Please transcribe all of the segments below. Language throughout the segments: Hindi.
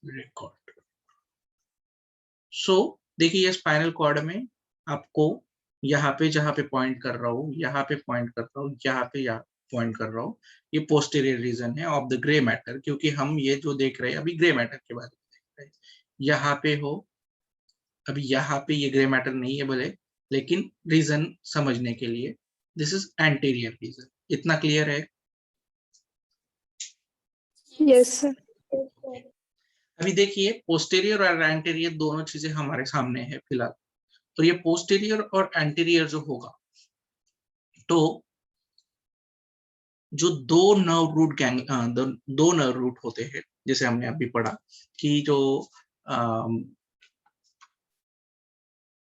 रिकॉर्ड। सो देखिए ये स्पाइनल कॉर्ड में आपको यहाँ पे जहाँ पे पॉइंट कर रहा हूँ, यहाँ पे पॉइंट कर रहा हूँ, यहाँ पे पॉइंट कर रहा हूँ, ये पोस्टीरियर रीजन है ऑफ द ग्रे मैटर, क्योंकि हम ये जो देख रहे हैं अभी ग्रे मैटर के बारे में देख रहे हैं। यहाँ पे हो, अभी यहाँ पे ये ग्रे मैटर नहीं है भले, लेकिन रीजन समझने के लिए दिस इज एंटीरियर रीजन। इतना क्लियर है? Yes sir. अभी देखिए पोस्टीरियर और एंटीरियर दोनों चीजें हमारे सामने है फिलहाल। तो ये पोस्टीरियर और एंटीरियर जो होगा, तो जो दो नर्व रूट दो नर्व रूट होते हैं, जैसे हमने अभी पढ़ा कि जो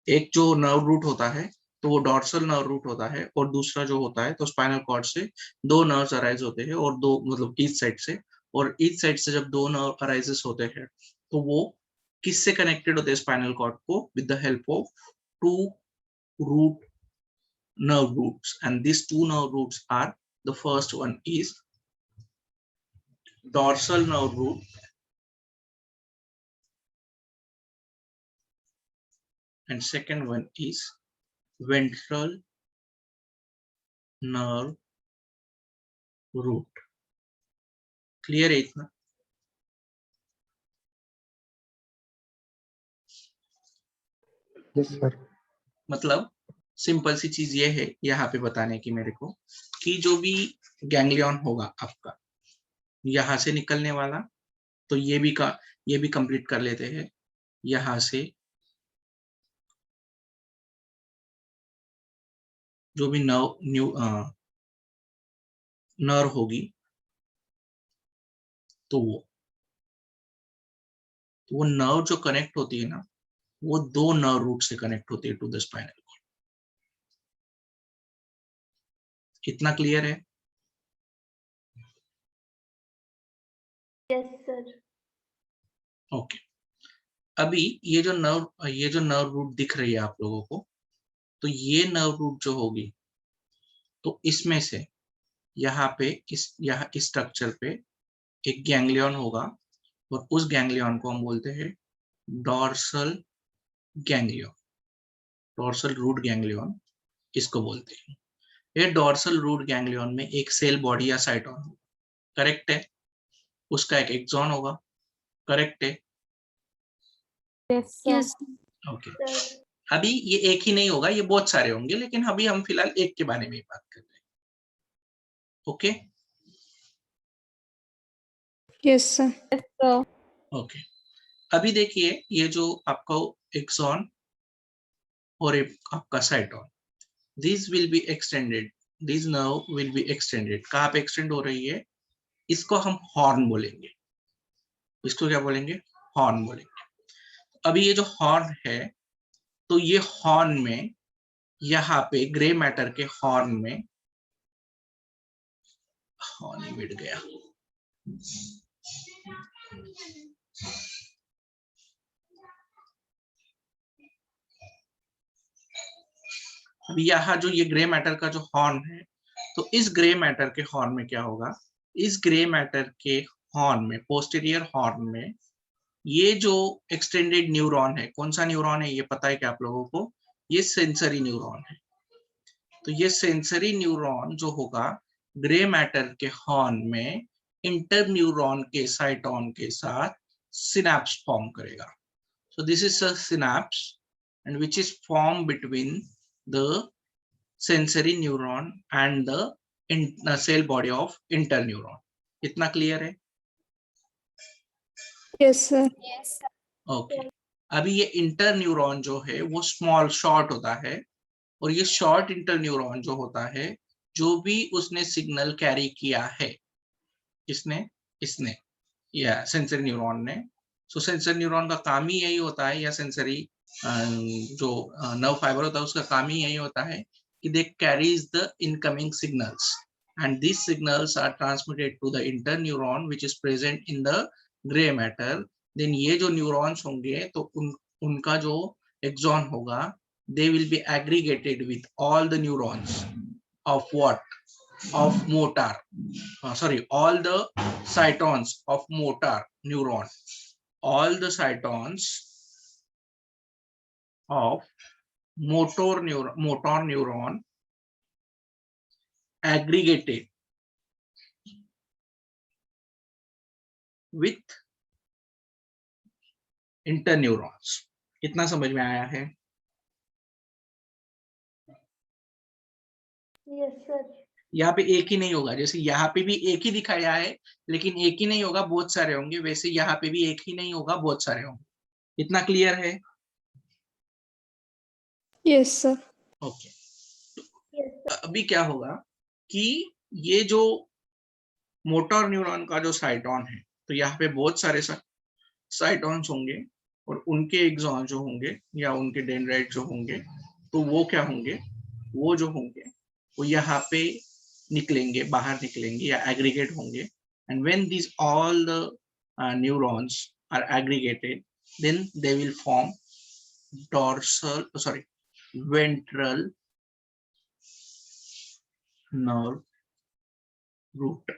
एक जो नर्व रूट होता है तो वो डॉर्सल नर्व रूट होता है, और दूसरा जो होता है तो स्पाइनल कॉर्ड से दो नर्व्स अराइज होते हैं, और दो मतलब ईच साइड से, और ईच साइड से जब दो नर्व अराइजेस होते हैं तो वो किससे कनेक्टेड होते हैं स्पाइनल कॉर्ड को? With the help of two root nerve roots, and these two nerve roots are, the first one is dorsal nerve root and second one is ventral nerve root. Clear है इतना? Yes sir. मतलब सिंपल सी चीज ये है यहाँ पे बताने की मेरे को, कि जो भी गैंग्लियन होगा आपका यहाँ से निकलने वाला, तो ये भी कंप्लीट कर लेते हैं। यहाँ से जो भी नर्व होगी तो वो नर्व जो कनेक्ट होती है ना, वो दो नर्व रूट से कनेक्ट होती है टू द स्पाइनल कॉर्ड। कितना क्लियर है? Yes sir. ओके। अभी ये जो नर्व रूट दिख रही है आप लोगों को, तो ये नर्व रूट जो होगी, तो इसमें से यहाँ पे इस स्ट्रक्चर पे एक गैंग्लियन होगा, और उस गैंग्लियन को हम बोलते हैं dorsal ganglion, dorsal root ganglion इसको बोलते हैं। ये डॉर्सल रूट गैंग्लियन में एक सेल बॉडी या साइटोन होगा, करेक्ट है? उसका एक एक्सॉन होगा, करेक्ट है? Yes okay. अभी ये एक ही नहीं होगा, ये बहुत सारे होंगे, लेकिन अभी हम फिलहाल एक के बारे में बात कर रहे हैं। ओके? Yes sir. ओके। अभी देखिए ये जो आपका एक्सॉन और आपका साइटोन, this will be extended, this nerve will be extended. कहाँ पे एक्सटेंड हो रही है? इसको हम हॉर्न बोलेंगे। इसको क्या बोलेंगे? हॉर्न बोलेंगे। अभी ये जो हॉर्न है, तो ये हॉर्न में यहाँ पे ग्रे मैटर के हॉर्न में, हॉर्न मिट गया, अब यहाँ जो ये ग्रे मैटर का जो हॉर्न है, तो इस ग्रे मैटर के हॉर्न में क्या होगा? इस ग्रे मैटर के हॉर्न में, पोस्टीरियर हॉर्न में, ये जो एक्सटेंडेड न्यूरॉन है, कौन सा न्यूरॉन है ये पता है क्या आप लोगों को? ये सेंसरी न्यूरॉन है। तो ये सेंसरी न्यूरॉन जो होगा ग्रे मैटर के हॉर्न में इंटर न्यूरॉन के साइटोन के साथ सिनैप्स फॉर्म करेगा। So this is a synapse and which is form between the sensory neuron and the cell body of inter neuron. इतना क्लियर है? Yes sir. ओके। अभी ये इंटर न्यूरॉन जो है वो स्मॉल शॉर्ट होता है, और ये शॉर्ट इंटर न्यूरॉन जो होता है, जो भी उसने सिग्नल कैरी किया है, इसने या सेंसरी न्यूरॉन ने। सो सेंसरी न्यूरॉन का काम ही यही होता है, या सेंसरी जो नर्व फाइबर होता है उसका काम ही यही होता है कि they carries the incoming signals, and these signals are transmitted to the interneuron which is present in the gray matter. Then ये जो न्यूरॉन्स होंगे तो उनका जो एक्सॉन होगा, they will be aggregated with all the neurons of what? Of motor, all the cytons of motor neuron, all the cytons of motor neuron aggregated with interneurons. कितना समझ में आया है? Yes sir. यहाँ पे एक ही नहीं होगा, जैसे यहाँ पे भी एक ही दिखाया है लेकिन एक ही नहीं होगा, बहुत सारे होंगे, वैसे यहाँ पे भी एक ही नहीं होगा, बहुत सारे होंगे। इतना क्लियर है? Yes, sir. ओके। अभी क्या होगा कि ये जो मोटर न्यूरॉन का जो साइटोन है, तो यहाँ पे बहुत सारे साइटोन्स होंगे और उनके एक्सॉन जो होंगे या उनके डेंड्राइट जो होंगे, तो वो क्या होंगे, वो जो होंगे वो यहाँ पे निकलेंगे, बाहर निकलेंगे या एग्रीगेट होंगे। And when this all the neurons are aggregated, then they will form ventral nerve root.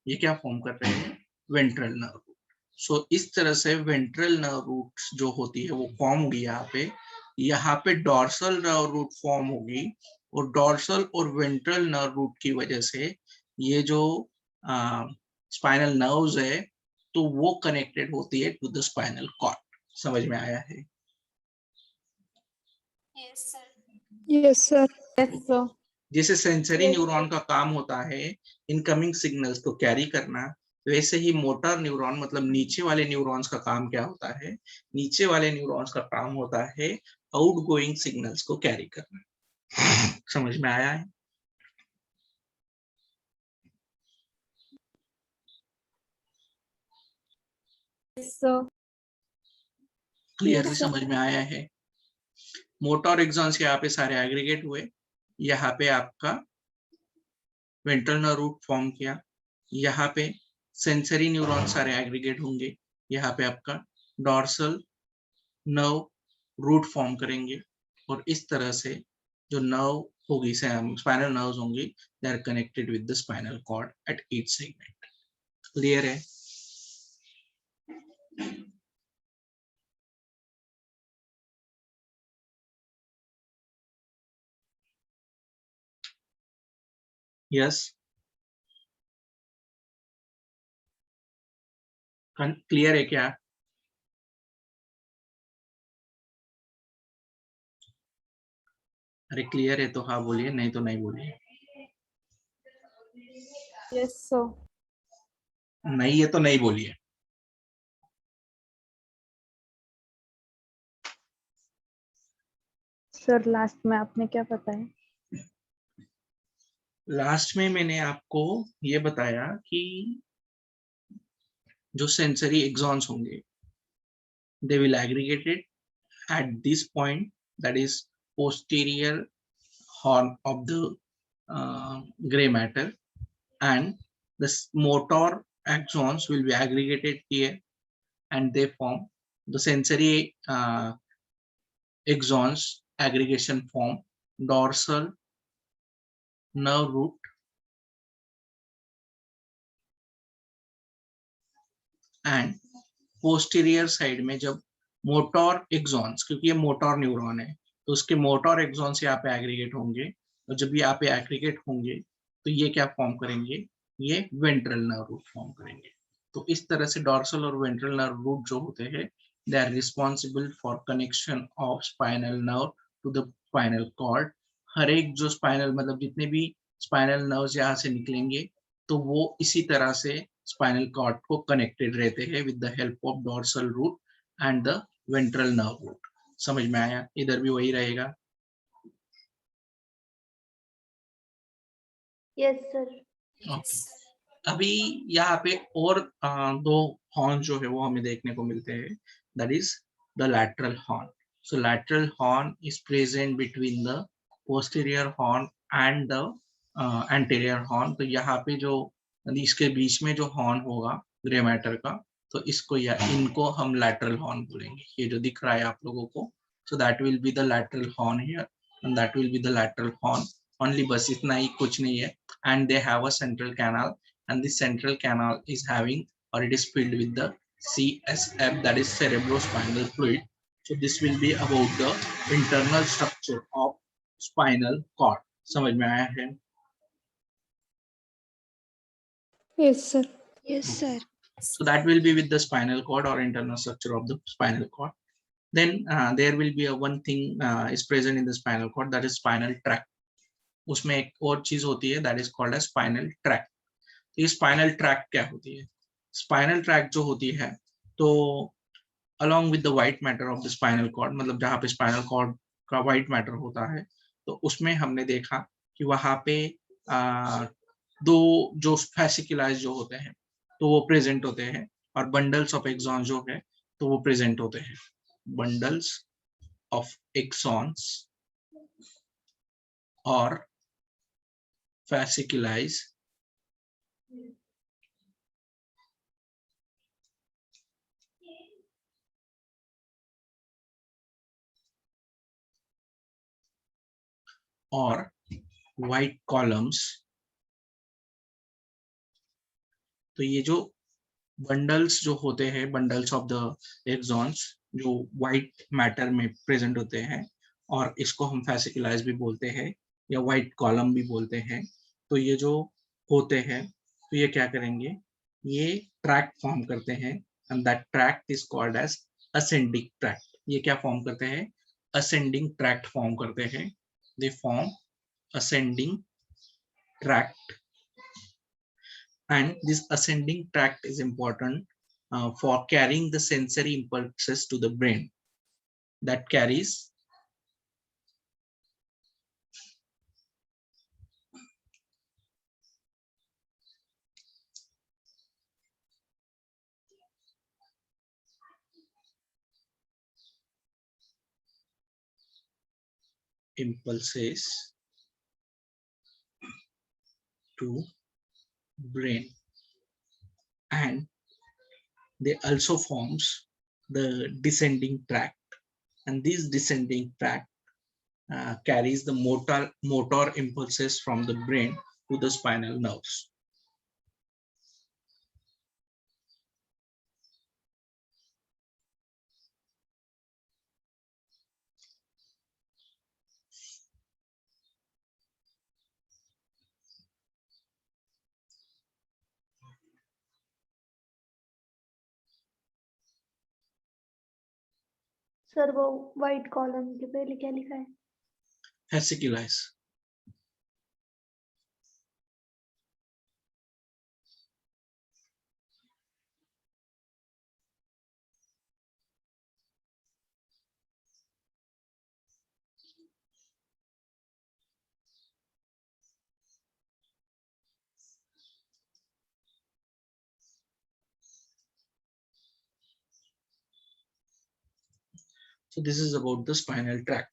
ये क्या फॉर्म कर रहे हैं? Ventral nerve root. सो इस तरह से वेंट्रल नर्व रूट जो होती है वो फॉर्म होगी यहाँ पे डॉर्सल नर्व रूट फॉर्म होगी, और डॉर्सल और वेंट्रल नर्व रूट की वजह से ये जो स्पाइनल नर्व्स है तो वो कनेक्टेड होती है टू द स्पाइनल कॉर्ड। समझ में आया है? Yes sir. Yes, sir. Yes sir. जैसे सेंसरी न्यूरॉन का काम होता है इनकमिंग सिग्नल्स को कैरी करना, वैसे ही मोटर न्यूरॉन मतलब नीचे वाले न्यूरॉन्स का काम क्या होता है? नीचे वाले न्यूरॉन्स का काम होता है आउटगोइंग सिग्नल्स को कैरी करना। समझ में आया है? Yes sir. क्लियरली समझ में आया है? मोटर एक्सॉन्स यहाँ पे सारे एग्रीगेट हुए, यहाँ पे आपका वेंट्रल नर्व रूट फॉर्म किया, यहाँ पे सेंसरी न्यूरॉन सारे एग्रीगेट होंगे, यहाँ पे आपका डॉर्सल नर्व रूट फॉर्म करेंगे, और इस तरह से जो नर्व होगी, स्पाइनल नर्व्स होंगी, they are connected with the spinal cord at each segment. Clear है? यस, क्लियर है क्या? अरे क्लियर है तो हाँ बोलिए, नहीं तो नहीं बोलिए। Yes sir. नहीं है तो नहीं बोलिए। सर लास्ट में आपने क्या बताया? लास्ट में मैंने आपको ये बताया कि जो सेंसरी एक्सॉन्स होंगे, they will aggregate it at this point, that is posterior horn of the gray matter, and the motor axons will be aggregated here, and they form the sensory axons aggregation form dorsal nerve root and posterior side में जब मोटर एक्सॉन्स, क्योंकि ये मोटर न्यूरॉन है तो उसके मोटर एक्सॉन्स यहाँ पे एग्रीगेट होंगे, और जब यहाँ पे एग्रीगेट होंगे तो ये क्या फॉर्म करेंगे? ये वेंट्रल नर्व रूट फॉर्म करेंगे। तो इस तरह से डॉर्सल और वेंट्रल नर्व रूट जो होते हैं, they are responsible for connection of spinal nerve to the spinal cord. हर एक जो स्पाइनल मतलब जितने भी स्पाइनल नर्व्स यहाँ से निकलेंगे तो वो इसी तरह से स्पाइनल कॉर्ड को कनेक्टेड रहते हैं with the help of dorsal root and the ventral nerve root. समझ में आया? इधर भी वही रहेगा। Yes sir. ओके। अभी यहाँ पे और दो हॉर्न जो है वो हमें देखने को मिलते हैं, that is the lateral horn. So lateral horn is present between the posterior horn and the anterior horn. तो यहाँ पे जो इसके बीच में जो हॉर्न होगा ग्रे मैटर का, तो इसको या इनको हम लैटरल हॉर्न बोलेंगे। ये जो दिख रहा है आप लोगों को, सो that will be the lateral horn here and that will be the lateral horn only. बस इतना ही, कुछ नहीं है। And they have a central canal, and this central canal is having, or it is filled with the CSF, that is cerebrospinal fluid. So this will be about the internal structure of spinal cord. समझ में आया है? Yes, sir. Yes, sir. So that will be with the spinal cord or internal structure of the spinal cord. Then there will be a one thing is present in the spinal cord, that is spinal tract. उसमें एक और चीज होती है, that is called as spinal tract. ये spinal tract क्या होती है? Spinal tract जो होती है, तो along with the white matter of the spinal cord, मतलब जहाँ पे spinal cord का white matter होता है, तो उसमें हमने देखा कि वहाँ पे दो जो fasciculars जो होते हैं तो वो प्रेजेंट होते हैं, और बंडल्स ऑफ एक्सॉन जो है तो वो प्रेजेंट होते हैं. बंडल्स ऑफ एक्सॉन्स और fasciculars और white columns. तो ये जो बंडल्स जो होते हैं, बंडल्स ऑफ द एक्सॉन्स जो व्हाइट मैटर में प्रेजेंट होते हैं, और इसको हम फैसिकुलाइज भी बोलते हैं या व्हाइट कॉलम भी बोलते हैं. तो ये जो होते हैं तो ये क्या करेंगे, ये ट्रैक्ट फॉर्म करते हैं, and that tract is called as ascending tract. ये क्या फॉर्म करते हैं? असेंडिंग ट्रैक्ट फॉर्म करते हैं. They form ascending tract. And this ascending tract is important for carrying the sensory impulses to the brain. That carries impulses to brain, and they also forms the descending tract, and this descending tract carries the motor impulses from the brain to the spinal nerves. Sir वो व्हाइट कॉलम के पहले क्या लिखा है? Fasciculars. So this is about the spinal tract.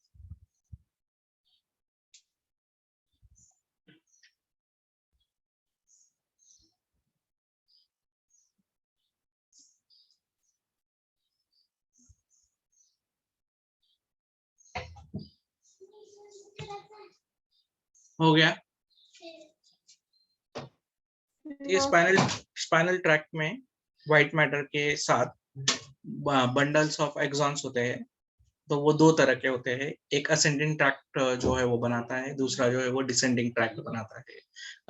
हो गया? ये स्पाइनल ट्रैक्ट में व्हाइट मैटर के साथ बंडल्स ऑफ एक्सॉन्स होते हैं. तो वो दो तरह के होते हैं, एक असेंडिंग ट्रैक्ट जो है वो बनाता है, दूसरा जो है वो डिसेंडिंग ट्रैक्ट बनाता है.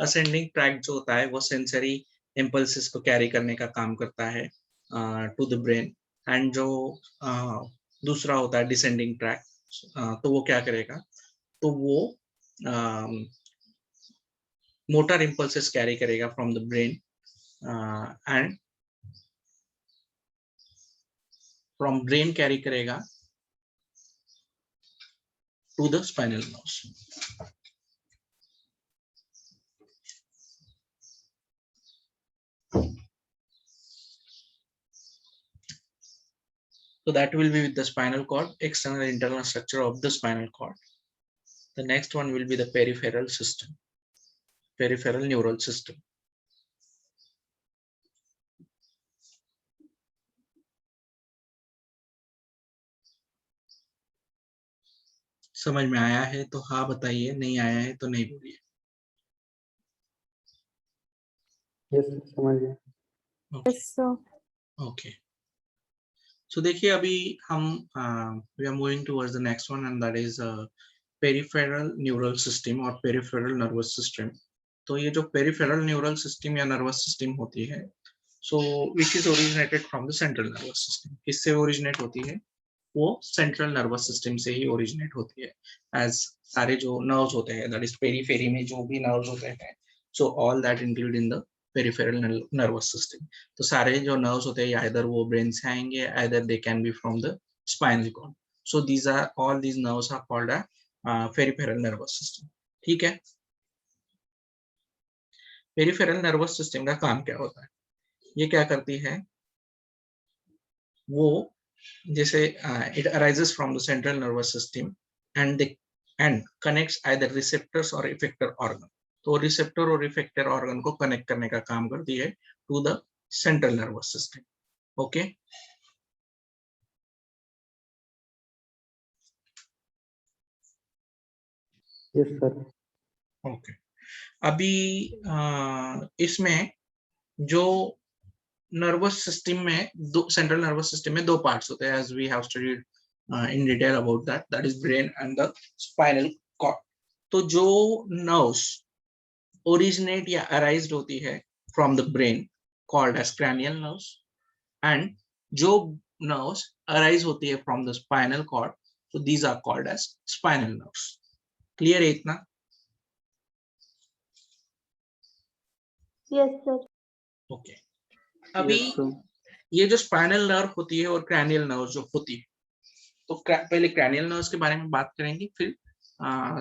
असेंडिंग ट्रैक्ट जो होता है वो सेंसरी इम्पल्सेस को कैरी करने का काम करता है टू द ब्रेन, एंड जो दूसरा होता है डिसेंडिंग ट्रैक्ट, तो वो क्या करेगा, तो वो मोटर इम्पल्सेस कैरी करेगा from the brain, and from brain carry करेगा to the spinal nerves. So that will be with the spinal cord, external and internal structure of the spinal cord. The next one will be the peripheral system, peripheral neural system. समझ में आया है तो हाँ बताइए, नहीं आया है तो नहीं बोलिए. यस समझ गया. Yes, sir. Okay. तो देखिए अभी हम we are moving towards the next one and that is peripheral neural system और पेरिफेरल नर्वस सिस्टम। तो ये जो पेरिफेरल न्यूरल सिस्टम या नर्वस सिस्टम होती है, so which is originated from the central nervous system. किससे ओरिजिनेट होती है? वो सेंट्रल नर्वस सिस्टम से ही ओरिजिनेट होती है। एज सारे जो नर्व्स होते हैं, दैट इज पेरीफेरी में जो भी नर्व्स होते हैं, so all that include in the peripheral nervous system. तो सारे जो नर्व्स होते हैं इधर वो ब्रेन से आएंगे, इधर they can be from the spinal cord. So these are all these nerves are called a peripheral nervous system. ठीक है। पेरिफेरल नर्वस सिस्टम का काम क्या होता है? ये क्या करती है? वो जैसे it arises from the central nervous system and connects either receptors or effector organ। तो रिसेप्टर और इफेक्टर ऑर्गन को कनेक्ट करने का काम करती है to the central nervous system. Okay. Yes, sir. Okay. अभी इसमें जो नर्वस सिस्टम में दो सेंट्रल नर्वस सिस्टम में दो पार्ट्स होते हैं, as we have studied in detail about that is brain and the spinal cord. तो जो नर्व्स ओरिजिनेट या अराइज्ड होती है from the brain called as cranial nerves, and जो नर्व्स अराइज होती है from the spinal cord, so these are called as spinal nerves। Clear है इतना? Yes sir. ओके। अभी Yes, sir. ये जो स्पाइनल नर्व होती है और क्रैनियल नर्व जो होती है, तो पहले क्रैनियल नर्व्स के बारे में बात करेंगे, फिर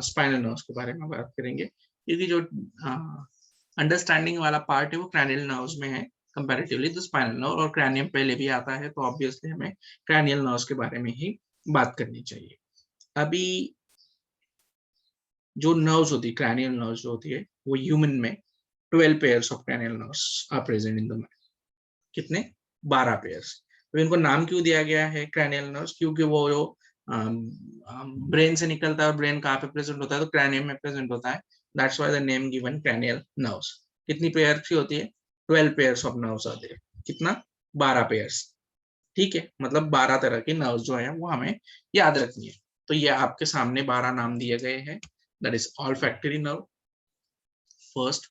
स्पाइनल नर्व्स के बारे में बात करेंगे, क्योंकि जो अंडरस्टैंडिंग वाला पार्ट है वो क्रैनियल नर्व्स में है कंपैरेटिवली द स्पाइनल नर्व, और क्रैनियम पहले भी आता है, तो ऑब्वियसली हमें क्रैनियल नर्व्स के बारे में ही बात करनी चाहिए। अभी जो नर्व्स होती है, क्रैनियल नर्व्स जो होती है, वो ह्यूमन में 12 pairs of cranial nerves are present in the mind. कितने? 12 पेयर्स। तो इनको नाम क्यों दिया गया है क्रैनियल नर्व्स? क्योंकि वो जो ब्रेन से निकलता है और ब्रेन कहाँ पे प्रेजेंट होता है? तो क्रैनियम में प्रेजेंट होता है। That's why the name given cranial nerves. कितनी पेयर की होती है? 12 पेयर्स ऑफ नर्व्स आते हैं। कितना? 12 पेयर्स। ठीक है, मतलब 12 तरह के नर्व्स जो है वो हमें याद रखनी है। तो ये आपके सामने 12 नाम दिए गए हैं। That is olfactory nerve first,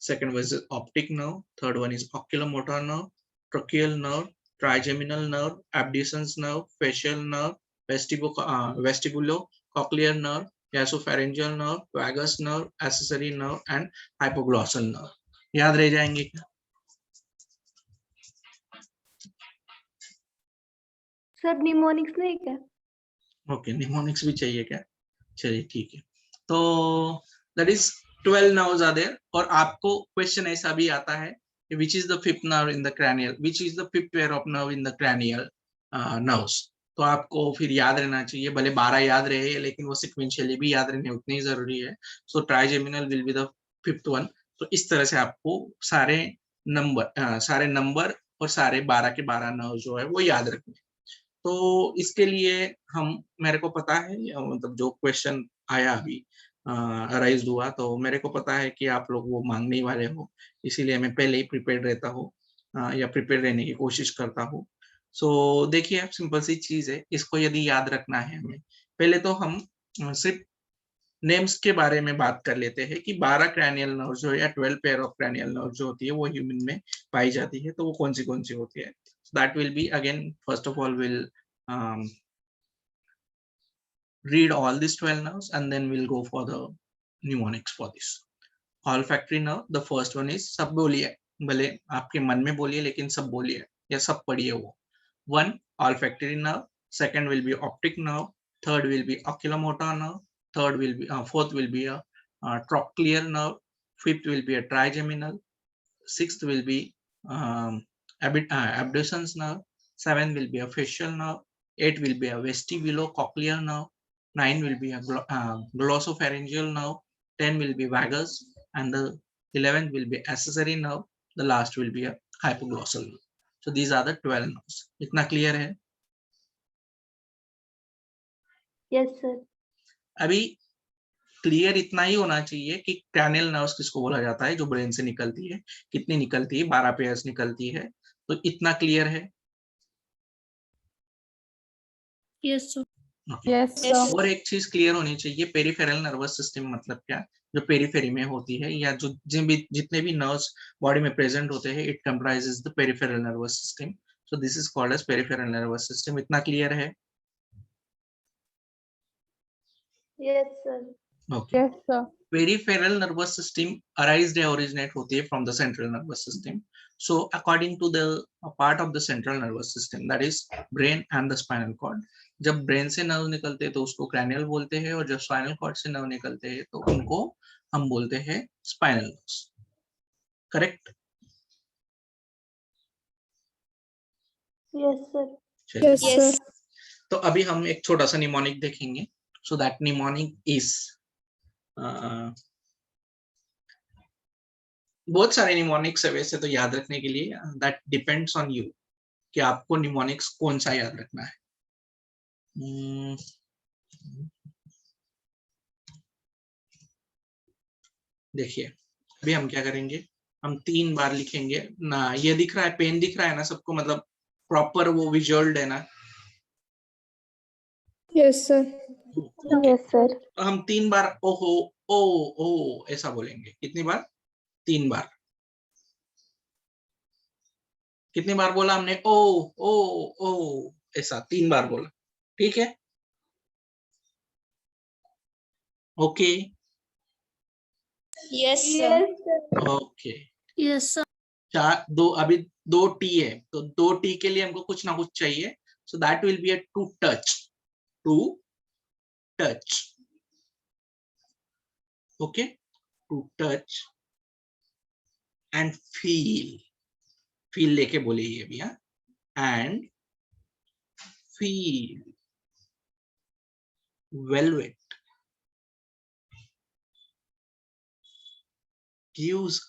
second was optic nerve, third one is oculomotor nerve, tracheal nerve, trigeminal nerve, abducens nerve, facial nerve, vestibulocochlear nerve, nasopharyngeal nerve, vagus nerve, accessory nerve and hypoglossal nerve। याद रह जाएंगे क्या? सर निमोनिक्स नहीं क्या? ओके, निमोनिक्स भी चाहिए क्या? चलिए ठीक है। तो that is 12 nerves are there, और आपको क्वेश्चन ऐसा भी आता है कि which is the fifth nerve in the cranial, which is the fifth pair of nerve in the cranial nerves. तो आपको फिर याद रहना चाहिए, भले 12 याद रहे लेकिन वो सिक्वेंशियली भी याद रहने उतनी ही जरूरी है। So trigeminal will be the fifth one. तो इस तरह से आपको सारे नंबर और सारे 12 के 12 नर्व जो है वो याद रखने। तो इसके लिए हम, मेरे को पता है, मतलब जो क्वेश्चन आया अभी अराइज हुआ, तो मेरे को पता है कि आप लोग वो मांगने ही वाले हो, इसीलिए मैं पहले ही प्रिपेयर रहता हूँ, या प्रिपेयर रहने की कोशिश करता हूँ। सो देखिए, अब सिंपल सी चीज है, इसको यदि याद रखना है हमें, पहले तो हम सिर्फ नेम्स के बारे में बात कर लेते हैं कि 12 क्रैनियल नर्व जो है या 12 पेयर ऑफ क्रैनियल नर्व जो होती है वो ह्यूमन में पाई जाती है, तो वो कौन सी होती है। That will be again, first of all will read all these 12 nerves and then we'll go for the mnemonics for this। olfactory nerve, the first one is, सब बोलिए, भले आपके मन में बोलिए लेकिन सब बोलिए या सब पढ़िए वो। 1 olfactory nerve, second will be optic nerve, third will be oculomotor nerve, fourth will be a trochlear nerve, fifth will be a trigeminal, sixth will be abducens nerve, seventh will be a facial nerve, 8 will be a vestibulocochlear nerve, 9 will be a glossopharyngeal nerve, 10 will be vagus, and the 11th will be accessory nerve, the last will be a hypoglossal nerve। So these are the 12 nerves। इतना clear है? Yes sir. अभी क्लियर इतना ही होना चाहिए कि क्रैनियल नर्व्स किसको बोला जाता है, जो ब्रेन से निकलती है। कितनी निकलती है? 12 पेयर्स निकलती है। तो इतना क्लियर है? Yes, sir. Okay. Yes, sir. और एक चीज क्लियर होनी चाहिए, पेरिफेरल नर्वस सिस्टम मतलब क्या, जो पेरिफेरी में होती है या जो जितने भी नर्व्स बॉडी में प्रेजेंट होते हैं, it comprises the peripheral nervous system. So this is called as peripheral nervous system. इतना क्लियर है? Yes, sir. Okay. Yes, sir. Peripheral nervous system originate होती है from the central nervous system. So according to the part of the central nervous system, that is brain and the spinal cord. जब brain से nerve निकलते हैं तो उसको cranial बोलते हैं, और जब spinal cord से nerve निकलते हैं तो उनको हम बोलते हैं spinal nerves. Correct? Yes, sir. Yes, sir. तो अभी हम एक छोटा सा निमोनिक देखेंगे. So that mnemonic is बहुत सारे निमोनिक्स है वैसे तो याद रखने के लिए. दैट डिपेंड्स ऑन यू कि आपको निमोनिक्स कौन सा याद रखना है. देखिए अभी हम क्या करेंगे, हम 3 बार लिखेंगे ना. ये दिख रहा है, पेन दिख रहा है ना सबको, मतलब प्रॉपर वो विजुअल्ड है ना? Yes, sir. Yes, sir. तो हम 3 बार ओहो ओ ओ ऐसा बोलेंगे. कितनी बार? 3 बार. कितनी बार बोला हमने? ओ ओ ओ ऐसा 3 बार बोला. ठीक है? Okay. Yes, Yes, sir. Okay. Yes, sir. अभी 2 टी है तो 2 टी के लिए हमको कुछ ना कुछ चाहिए. So that will be a to touch. Okay. To touch and feel लेके बोले ये भी. And feel velvet gives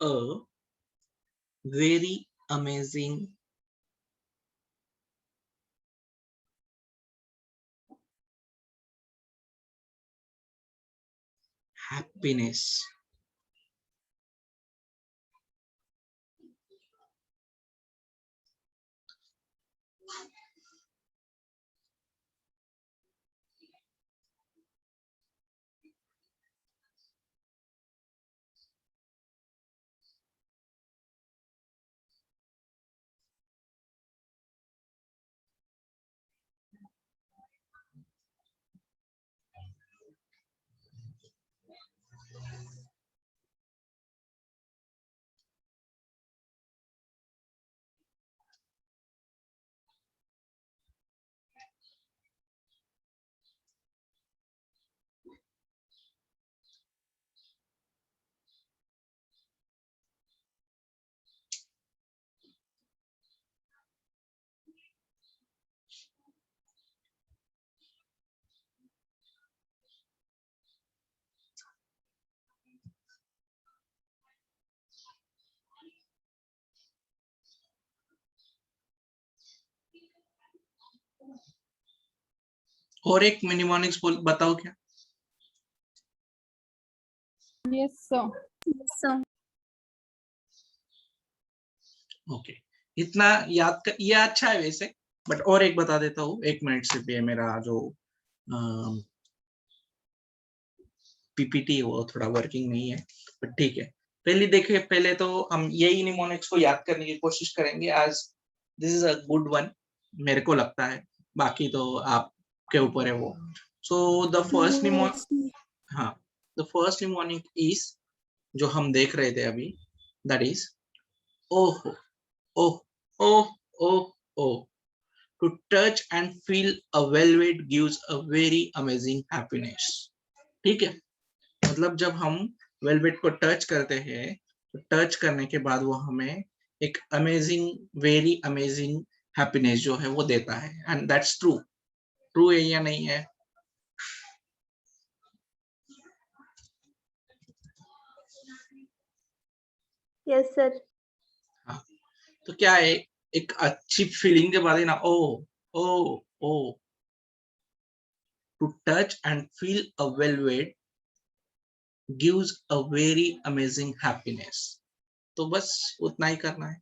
a very amazing happiness. और एक मिनिमोनिक्स बताओ क्या? Yes, sir. ओके. इतना याद कर, ये अच्छा है वैसे, बट और एक बता देता हूँ. 1 मिनट से भी मेरा जो पीपीटी वो थोड़ा वर्किंग नहीं है, बट ठीक है. पहले तो हम यही निमोनिक्स को याद करने की कोशिश करेंगे, आज this is a good one मेरे को लगता है. बाकी तो आपके ऊपर है वो. So the first mnemonic is जो हम देख रहे थे अभी, that is oh oh oh oh oh. To touch and feel a velvet gives a very amazing happiness. ठीक है? मतलब जब हम वेलवेट को टच करते हैं तो टच करने के बाद वो हमें एक अमेजिंग, वेरी अमेजिंग हैप्पीनेस जो है वो देता है. एंड दैट्स ट्रू है या नहीं है? Yes, sir. हाँ. तो क्या है, एक अच्छी फीलिंग के बाद ही ना ओ oh O to touch and feel a velvet gives a very amazing happiness. तो बस उतना ही करना है.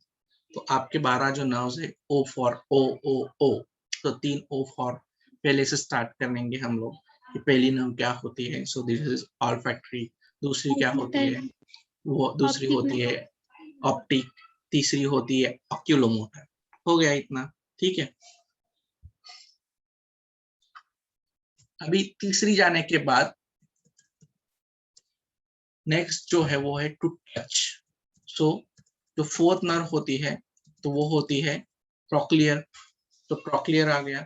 तो आपके 12 जो नर्व्स है, O for O O O, तो 3 O for पहले से स्टार्ट करेंगे हम लोग कि पहली नर्व क्या होती है. सो दिस इज ऑल्फैक्टरी. दूसरी क्या होती है? वो दूसरी होती है ऑप्टिक. तीसरी होती है ऑक्यूलोमोटर. हो गया इतना, ठीक है. अभी तीसरी जाने के बाद नेक्स्ट जो है वो है टू टच. सो जो फोर्थ नर्व होती है तो वो होती है ट्रोक्लियर. तो ट्रोक्लियर आ गया.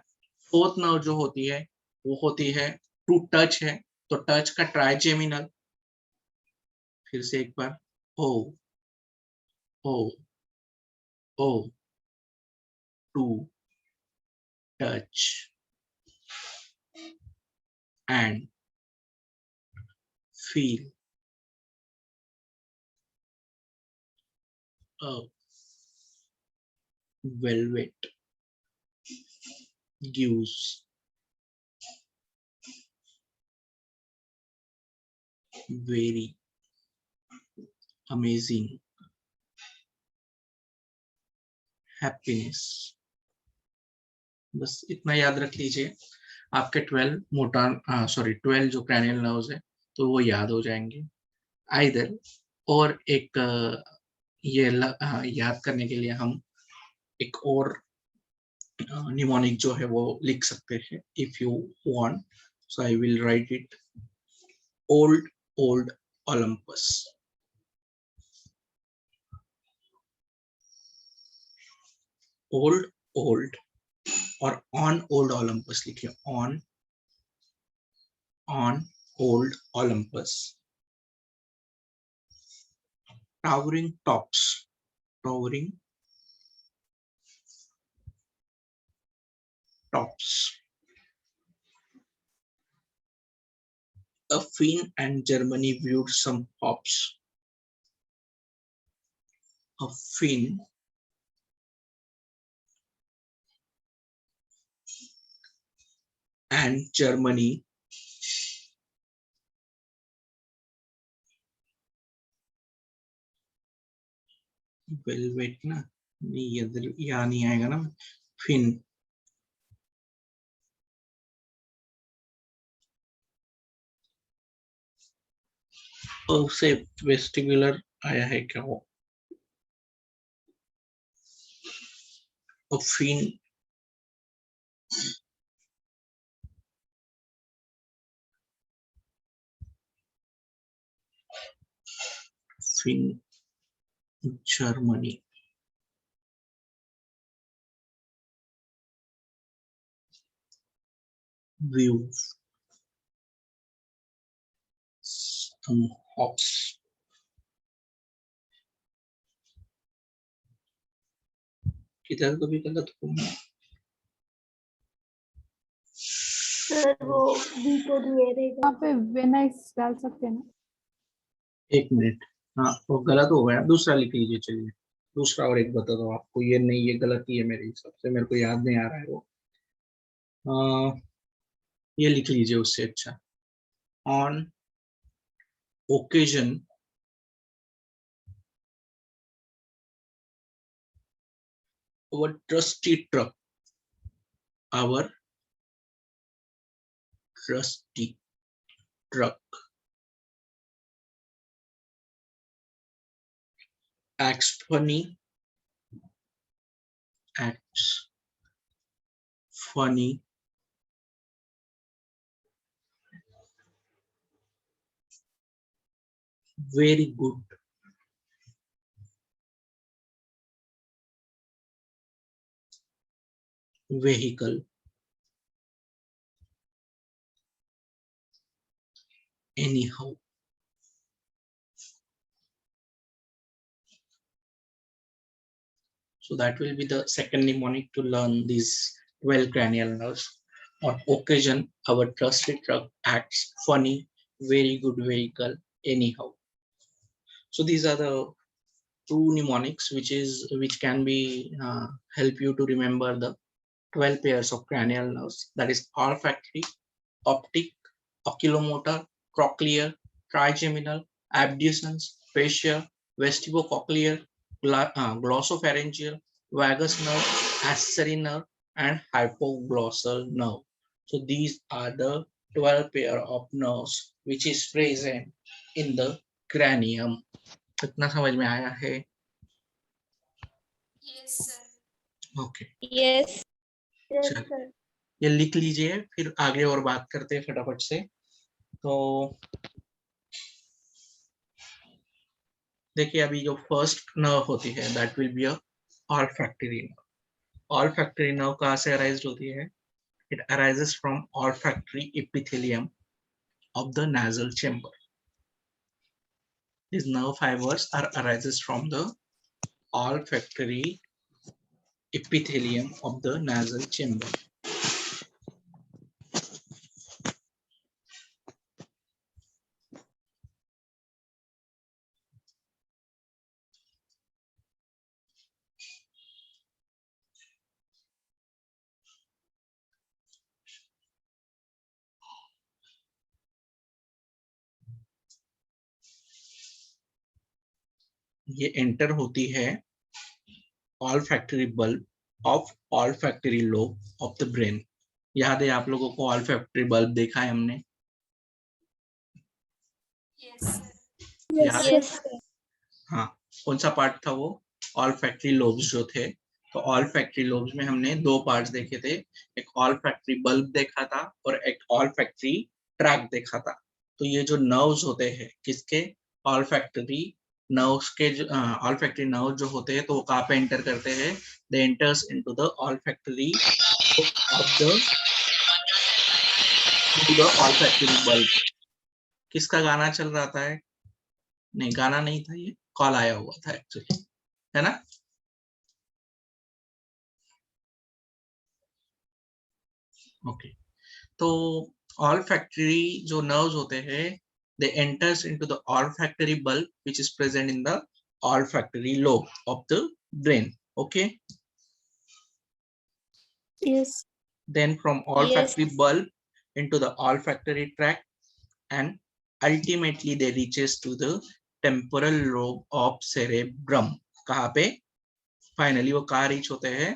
फोर्थ नर्व जो होती है वो होती है टू टच है, तो टच का ट्राइजेमिनल. फिर से एक बार, oh oh oh, to touch and feel a velvet gives very amazing happiness. बस इतना याद रख लीजिए. आपके 12 मोटर 12 जो क्रैनियल नर्व्स है तो वो याद हो जाएंगे आइदर. और एक ये याद करने के लिए हम एक और निमोनिक जो है वो लिख सकते हैं if you want. So I will write it. Old Olympus. Old और ऑन ओल्ड ओलंपस लिखिए. On old Olympus. towering tops. A Finn and Germany viewed some hops. A Finn and Germany velvet ना, नहीं इधर यहाँ नहीं आएगा ना. Finn और से वेस्टिबुलर आया है क्या वो? Finn Germany. View some hops. किधर तो भी गलत होगा. सर वो बी को दिए रहेगा. वहाँ पे वेनाइस डाल सकते हैं ना. एक मिनट. हाँ वो गलत हो गया. दूसरा लिख लीजिए. चलिए दूसरा और एक बता दो आपको. ये नहीं, ये गलती है मेरे हिसाब से. मेरे को याद नहीं आ रहा है वो. ये लिख लीजिए उससे अच्छा. On occasion our trusty truck acts funny very good vehicle anyhow. So that will be the second mnemonic to learn these 12 cranial nerves. On occasion, our trusted truck acts funny, very good vehicle, anyhow. So these are the two mnemonics which can be help you to remember the 12 pairs of cranial nerves. That is olfactory, optic, oculomotor, cochlear, trigeminal, abducens, facial, vestibulocochlear, glossopharyngeal, vagus nerve, accessory nerve, and hypoglossal nerve. So these are the 12 pair of nerves which is present in the cranium. इतना समझ में आया है? Yes, sir. Okay, Yes. Yes, चल sir. ये लिख लीजिए, फिर आगे और बात करते हैं फटाफट से। तो देखिए अभी जो फर्स्ट नर्व होती है that will be a olfactory nerve. Olfactory nerve कहाँ से अराइज होती है? It arises from olfactory epithelium of the nasal chamber. These nerve fibers are arises from the olfactory epithelium of the nasal chamber. ये एंटर होती है olfactory bulb of olfactory lobe of the brain. याद है आप लोगों को olfactory bulb देखा है हमने? Yes, sir. याद है? Yes, sir. हाँ, कौन सा पार्ट था वो? olfactory lobes जो थे। तो olfactory lobes में हमने दो पार्ट्स देखे थे, एक olfactory bulb देखा था और एक olfactory tract देखा था। तो ये जो नर्व्स होते हैं किसके? olfactory नर्व्स के olfactory नर्व जो होते हैं तो वो कहाँ पे एंटर करते हैं? They enters into the olfactory of the olfactory bulb। किसका गाना चल रहा था? नहीं, गाना नहीं था, ये कॉल आया हुआ था एक्चुअली, है ना? ओके, तो olfactory जो नर्व्स होते हैं they enters into the olfactory bulb which is present in the olfactory lobe of the brain. Okay, Yes. then from olfactory bulb into the olfactory tract and ultimately they reaches to the temporal lobe of cerebrum. कहाँ पे? फाइनली वो कहाँ रीच होते हैं?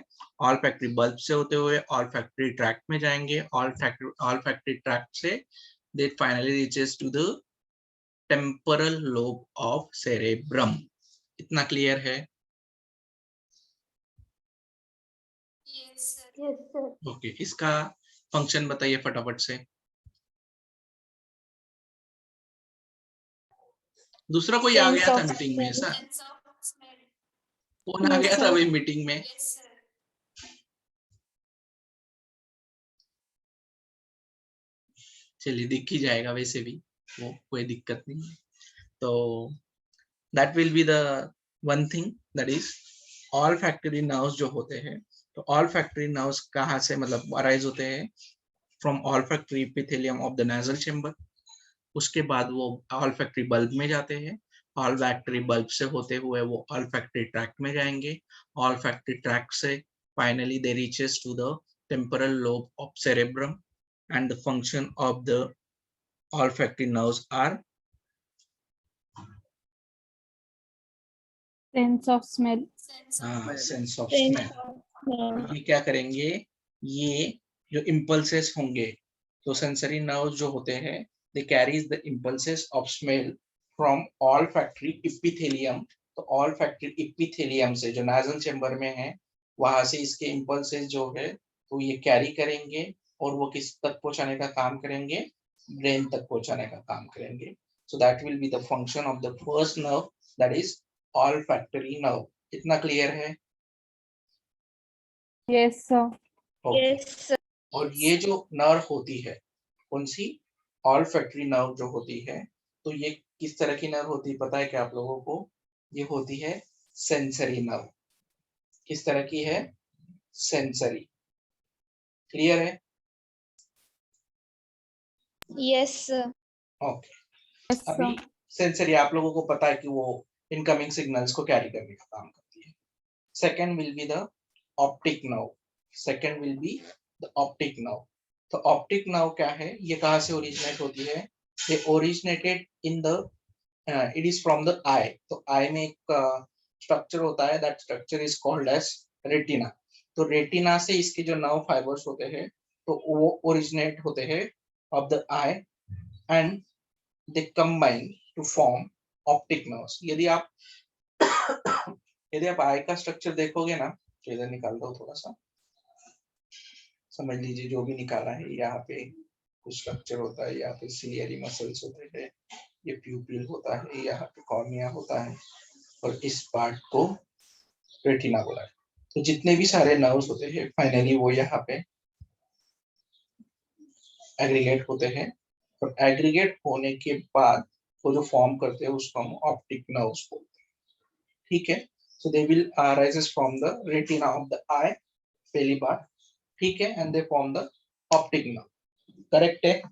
olfactory bulb से होते हुए olfactory tract में जाएंगे, olfactory tract से they finally reaches to the temporal lobe of cerebrum. इतना क्लियर है? Yes, sir. Yes, sir. Okay, इसका फंक्शन बताइए फटाफट से। दूसरा कोई आ गया था मीटिंग में ऐसा? Sense of smell. कौन आ गया था वही मीटिंग में? Yes, sir. चलिए, दिख ही जाएगा वैसे भी, वो कोई दिक्कत नहीं है। तो that will be the one thing, that is olfactory nerves जो होते हैं, तो olfactory nerves कहाँ से मतलब अराइज होते हैं? from olfactory epithelium of the nasal chamber। उसके बाद वो olfactory bulb में जाते हैं, olfactory bulb से होते हुए वो olfactory tract में जाएंगे, olfactory tract से finally they reaches to the temporal lobe of cerebrum and the function of the olfactory nerves are Sense of smell. sense of smell। ये क्या करेंगे? ये जो impulses होंगे, तो sensory nerves जो होते हैं they carries the impulses of smell from olfactory epithelium। तो olfactory epithelium से जो nasal chamber में है वहां से इसके impulses जो है तो ये carry करेंगे और वो किस तक पहुंचाने का काम करेंगे? brain तक पहुंचाने का काम करेंगे। So that will be the function of the first nerve, that is olfactory nerve। इतना क्लियर है? Yes, sir. Okay। Yes, sir. और ये जो नर्व होती है कौन सी? ऑल्फैक्टरी नर्व जो होती है, तो ये किस तरह की नर्व होती है पता है क्या आप लोगों को? ये होती है सेंसरी नर्व। किस तरह की है? सेंसरी। क्लियर है? Yes, sir. Okay. Yes, sir. अभी सेंसरी आप लोगों को पता है कि वो इनकमिंग सिग्नल्स को कैरी करने का काम करती है। Second will be the optic nerve. Second will be the optic nerve. तो ऑप्टिक नर्व क्या है, ये कहाँ से ओरिजिनेट होती है, ये originated in the it is from the eye. तो आई में एक स्ट्रक्चर होता है, that structure is called as retina. तो रेटिना से इसके जो नर्व फाइबर्स होते हैं तो वो ओरिजिनेट होते हैं of the eye and they combine to form optic nerves. यदि आप आई का स्ट्रक्चर देखोगे ना, तो इधर निकाल दो थोड़ा सा, समझ लीजिए जो भी निकाला है, यहाँ पे कुछ स्ट्रक्चर होता है, यहाँ पे सिलियरी मसल्स होते हैं, ये प्यूपिल होता है, यहाँ पे कॉर्निया होता है, और इस पार्ट को रेटिना बोला है। तो जितने भी सारे नर्व्स होते हैं फाइनली वो यहाँ पे एग्रीगेट होते हैं, और एग्रीगेट होने के बाद वो जो फॉर्म करते हैं उसको हम ऑप्टिक नर्व्स बोलते हैं। ठीक है, so they will rises from the retina of the eye, पहली बात, ठीक है, and they form the optic nerve. Correct है?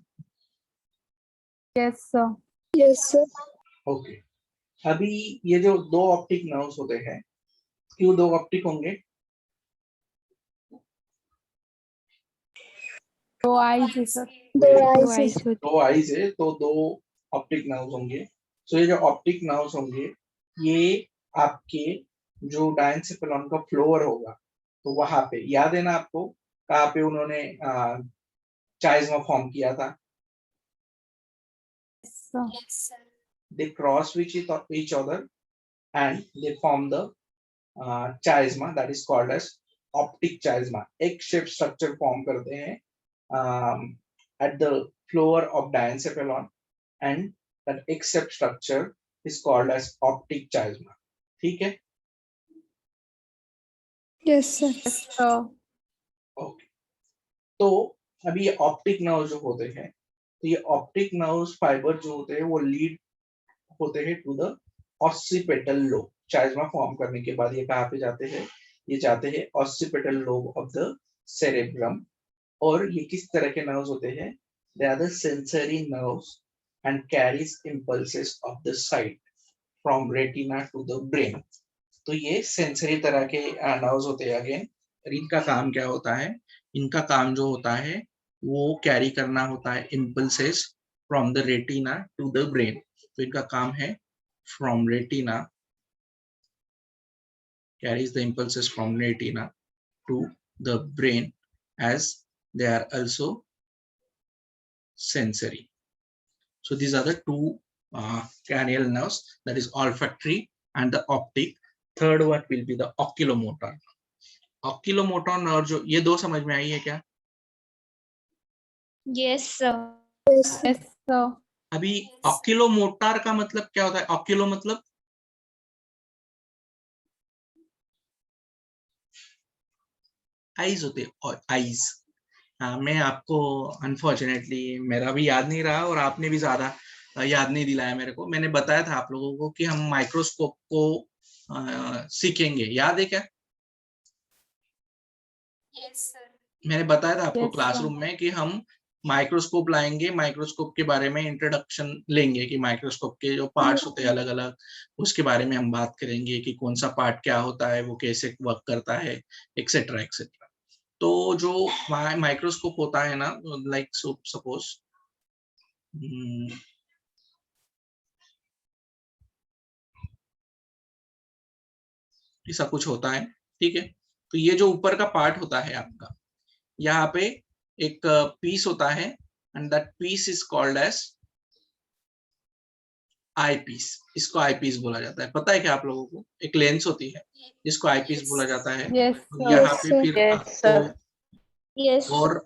Yes, sir. Yes, sir. Okay. अभी ये जो दो ऑप्टिक नर्व्स होते हैं, क्यों दो ऑप्टिक होंगे? दो eyes है, sir. दो दो eyes eyes होती दो आईज है तो दो ऑप्टिक नर्व्स होंगे। सो ये जो ऑप्टिक नर्व्स होंगे ये आपके जो डायंसेफेलॉन का फ्लोअर होगा, तो वहां पे याद है ना आपको कहाँ पे उन्होंने चाइज़मा फॉर्म किया था? Yes, sir. They cross with each other and they form the chiasma, that is called as optic chiasma। एक शेप स्ट्रक्चर फॉर्म करते हैं at the floor of diencephalon, and that except structure is called as optic chiasma। ठीक है? Yes, sir. Yes, sir. Okay. तो अभी ये ऑप्टिक नर्व जो होते हैं, तो ये ऑप्टिक नर्व फाइबर जो होते हैं वो लीड होते हैं to the occipital lobe. Chiasma form करने के बाद ये कहाँ पे जाते हैं, ये जाते हैं occipital lobe of the cerebrum. और ये किस तरह के नर्व्स होते हैं? They are the sensory nerves and carries impulses of the sight from retina to the brain. तो ये सेंसरी तरह के नर्व्स होते हैं अगेन। इनका काम क्या होता है? इनका काम जो होता है वो कैरी करना होता है impulses from the retina to the brain. तो इनका काम है from retina, carries the impulses from retina to the brain, as they are also sensory। So these are the two cranial nerves, that is olfactory and the optic। Third one will be the oculomotor। oculomotor nerve जो, ये दो समझ में आई है क्या? Yes, sir. Yes, sir. Yes, sir. अभी oculomotor का मतलब क्या होता है? oculo मतलब आईज होते हैं, आईज। हाँ, मैं आपको अनफॉर्चुनेटली मेरा भी याद नहीं रहा और आपने भी ज्यादा याद नहीं दिलाया मेरे को। मैंने बताया था आप लोगों को कि हम माइक्रोस्कोप को सीखेंगे, याद है क्या? Yes, sir. मैंने बताया था आपको Yes, sir. क्लासरूम में कि हम माइक्रोस्कोप लाएंगे, माइक्रोस्कोप के बारे में इंट्रोडक्शन लेंगे कि माइक्रोस्कोप के जो पार्ट्स होते हैं अलग अलग, उसके बारे में हम बात करेंगे कि कौन सा पार्ट क्या होता है, वो कैसे वर्क करता है, एक्सेट्रा एक्सेट्रा। तो जो माइक्रोस्कोप होता है ना, लाइक सपोज ऐसा कुछ होता है, ठीक है। तो ये जो ऊपर का पार्ट होता है आपका, यहाँ पे एक पीस होता है and that piece is called as eye piece. इसको आई पीस बोला जाता है। पता है क्या आप लोगों को? एक लेंस होती है जिसको आई पीस बोला जाता है। Yes, sir. यहाँ पे sir. फिर Yes, आपको sir. Yes, sir. और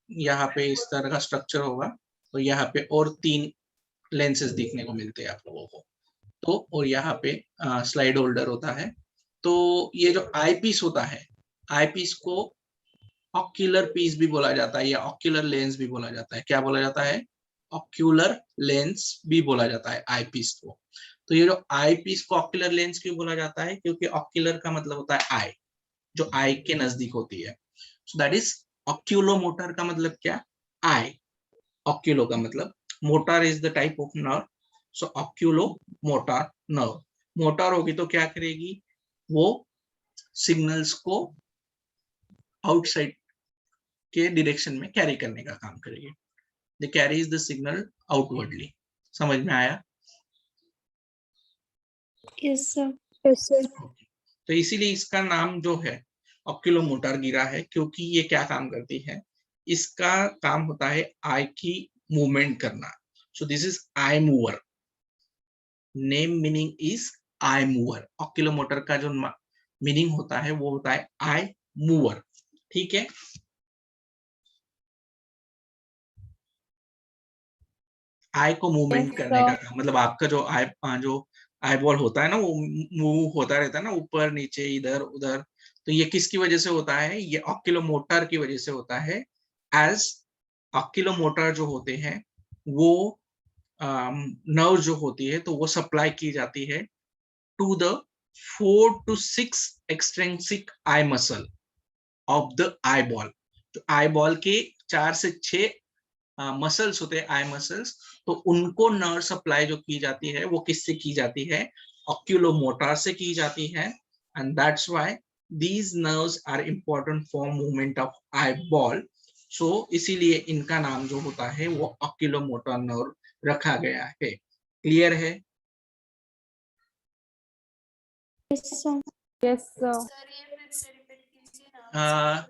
यहाँ पे इस तरह का स्ट्रक्चर होगा, तो यहाँ पे और 3 लेंसेज दिखने को मिलते हैं आप लोगों को। तो और यहाँ पे स्लाइड होल्डर होता है। तो ये जो आई पीस होता है, आई पीस को ऑक्यूलर पीस भी बोला जाता है या ऑक्यूलर लेंस भी बोला जाता है। क्या बोला जाता है? ऑक्यूलर लेंस भी बोला जाता है आई पीस को। तो ये जो आई पीस को ऑक्यूलर लेंस क्यों बोला जाता है? क्योंकि ऑक्यूलर का मतलब होता है आई, जो आई के नजदीक होती है। सो दैट इज ऑक्यूलोमोटर का मतलब क्या? आई। ऑक्यूलो का मतलब motor is the type of nerve, so oculomotor nerve. Motor होगी तो क्या करेगी? वो सिग्नल्स को आउटसाइड के डायरेक्शन में कैरी करने का काम करेगी। दे कैरीज द सिग्नल आउटवर्डली। समझ में आया? Yes, sir. Yes, sir. तो इसीलिए इसका नाम जो है ऑक्यूलोमोटर गिरा है, क्योंकि ये क्या काम करती है, इसका काम होता है आई की मूवमेंट करना। So this is eye mover. Name meaning is eye mover. Oculomotor का जो मीनिंग होता है वो होता है आई मूवर। ठीक है, आई को मूवमेंट Yes, करने का sir. काम, मतलब आपका जो आई बॉल होता है ना, वो मूव होता रहता है ना, ऊपर नीचे इधर उधर। तो ये किसकी वजह से होता है? ये ऑक्यूलोमोटर की वजह से होता है। एज ऑक्यूलोमोटर जो होते हैं वो नर्व जो होती है तो वो सप्लाई की जाती है to the 4 to 6 extrinsic eye muscle of the eyeball. तो आई बॉल के 4 से 6 मसल्स होते हैं, आई मसल्स, तो उनको नर्व सप्लाई जो की जाती है वो किससे की जाती है? ऑक्यूलोमोटर से की जाती है। And that's why these nerves are important for movement of eyeball. सो इसीलिए इनका नाम जो होता है वो ऑक्यूलोमोटर नर्व रखा गया है। क्लियर है? Yes, sir. Yes, sir. Sir ये फिर से रिपीट कीजिए ना।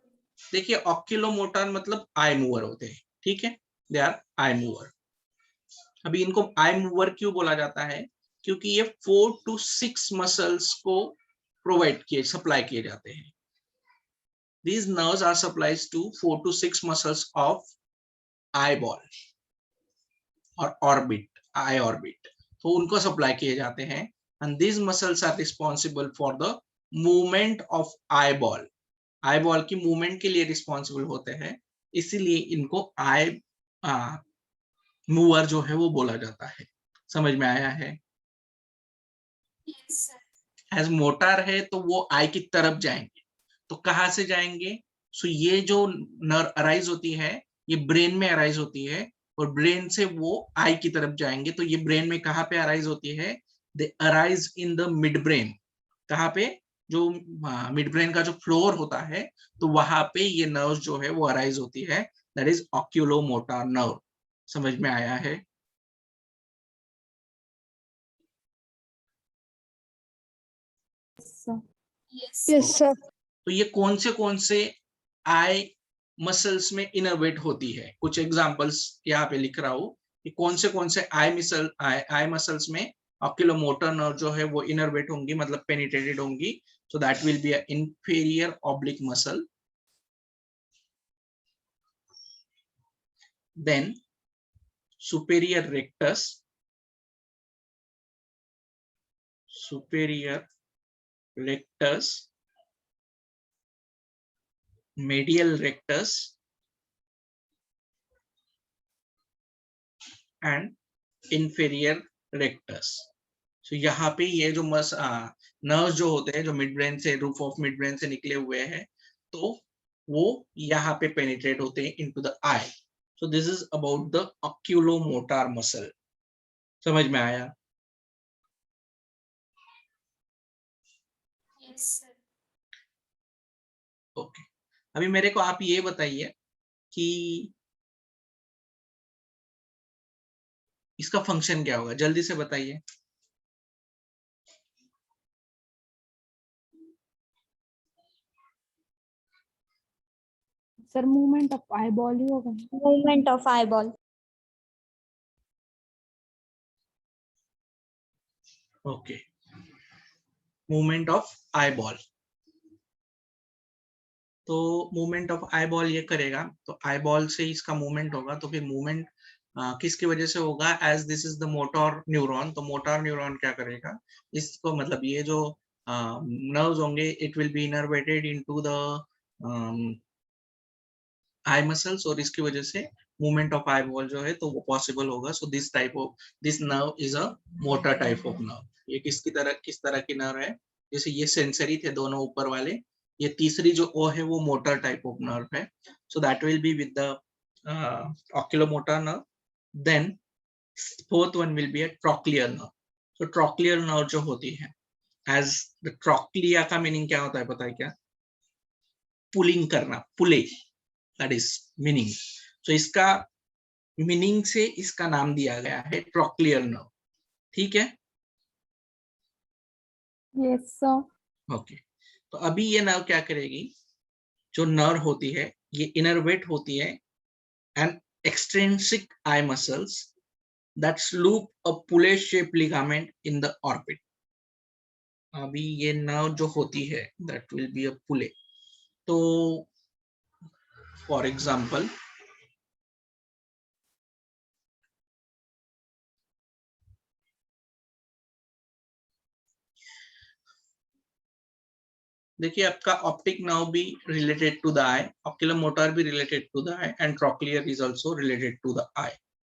देखिए, ऑक्यूलोमोटर मतलब आई मूवर होते हैं। ठीक है, दे आर आई मूवर। अभी इनको आई मूवर क्यों बोला जाता है? क्योंकि ये 4 to 6 मसल्स को प्रोवाइड किए, सप्लाई किए जाते हैं। These nerves are supplies to 4 to 6 muscles of eyeball और orbit, eye orbit, तो उनको सप्लाई किए जाते हैं। and these muscles are responsible for the movement of eyeball. eyeball की मूवमेंट के लिए रिस्पॉन्सिबल होते हैं, इसीलिए इनको आई मूवर जो है वो बोला जाता है। समझ में आया है? Yes, sir. एज मोटर है तो वो आई की तरफ जाएंगे, तो कहाँ से जाएंगे? सो ये जो नर्व अराइज होती है ये ब्रेन में अराइज होती है, और ब्रेन से वो आई की तरफ जाएंगे। तो ये ब्रेन में कहाँ पे अराइज होती है? दे arise in the mid brain. कहाँ पे? जो मिड ब्रेन का जो फ्लोर होता है तो वहां पे ये नर्व जो है वो अराइज होती है। That is oculomotor nerve. समझ में आया है? Yes, sir. Yes, Yes, sir. तो ये कौन से आई मसल्स में इनर्वेट होती है? कुछ एग्जांपल्स यहाँ पे लिख रहा हूँ कि कौन से आई मसल्स में ऑक्यूलोमोटर नर्व जो है वो इनर्वेट होंगी, मतलब पेनिट्रेटेड होंगी। So that will be a inferior oblique muscle, then superior rectus, medial rectus and inferior rectus. So यहाँ पे ये जो नर्व्स जो होते हैं जो मिड ब्रेन से, रूफ ऑफ मिड ब्रेन से निकले हुए हैं, तो वो यहाँ पे पेनिट्रेट होते हैं into the eye. So this is about the oculomotor muscle. समझ में आया? yes, sir. ओके, अभी मेरे को आप ये बताइए कि इसका फंक्शन क्या होगा, जल्दी से बताइए। Sir, movement of eyeball ही होगा। Movement of eyeball. Okay, movement of eyeball. तो मूवमेंट ऑफ आईबॉल ये करेगा, तो आईबॉल से इसका मूवमेंट होगा, तो फिर मूवमेंट किसकी वजह से होगा? As this is the motor neuron. तो मोटर न्यूरॉन क्या करेगा? इसको, मतलब ये जो नर्व्स होंगे, it will be innervated into the eye muscles, और इसकी वजह से मूवमेंट ऑफ आईबॉल जो है तो वो पॉसिबल होगा। So this nerve is a motor type of nerve. ये किस तरह की नर्व है? जैसे ये सेंसरी थे दोनों ऊपर वाले, ये तीसरी जो ओ है वो मोटर टाइप ऑफ नर्व है। So that will be with the oculomotor nerve. Then fourth one will be a trochlear nerve. तो ट्रॉक्लियर नर्व जो होती है, एज द ट्रॉक्लिया का मीनिंग क्या होता है पता है क्या? पुलिंग करना, पुले। That is meaning. तो इसका मीनिंग से इसका नाम दिया गया है ट्रॉक्लियर नर्व. ठीक है. Yes, sir. ओके. तो अभी ये नर्व क्या करेगी, जो नर्व होती है ये इनरवेट होती है and extrinsic eye muscles that's loop a pulley shape ligament in the orbit. अभी ये नर्व जो होती है that will be a pulley. तो फॉर एग्जांपल देखिए आपका ऑप्टिक नर्व भी related to the eye, ocular motor भी related to the eye and trochlear is also related to the eye.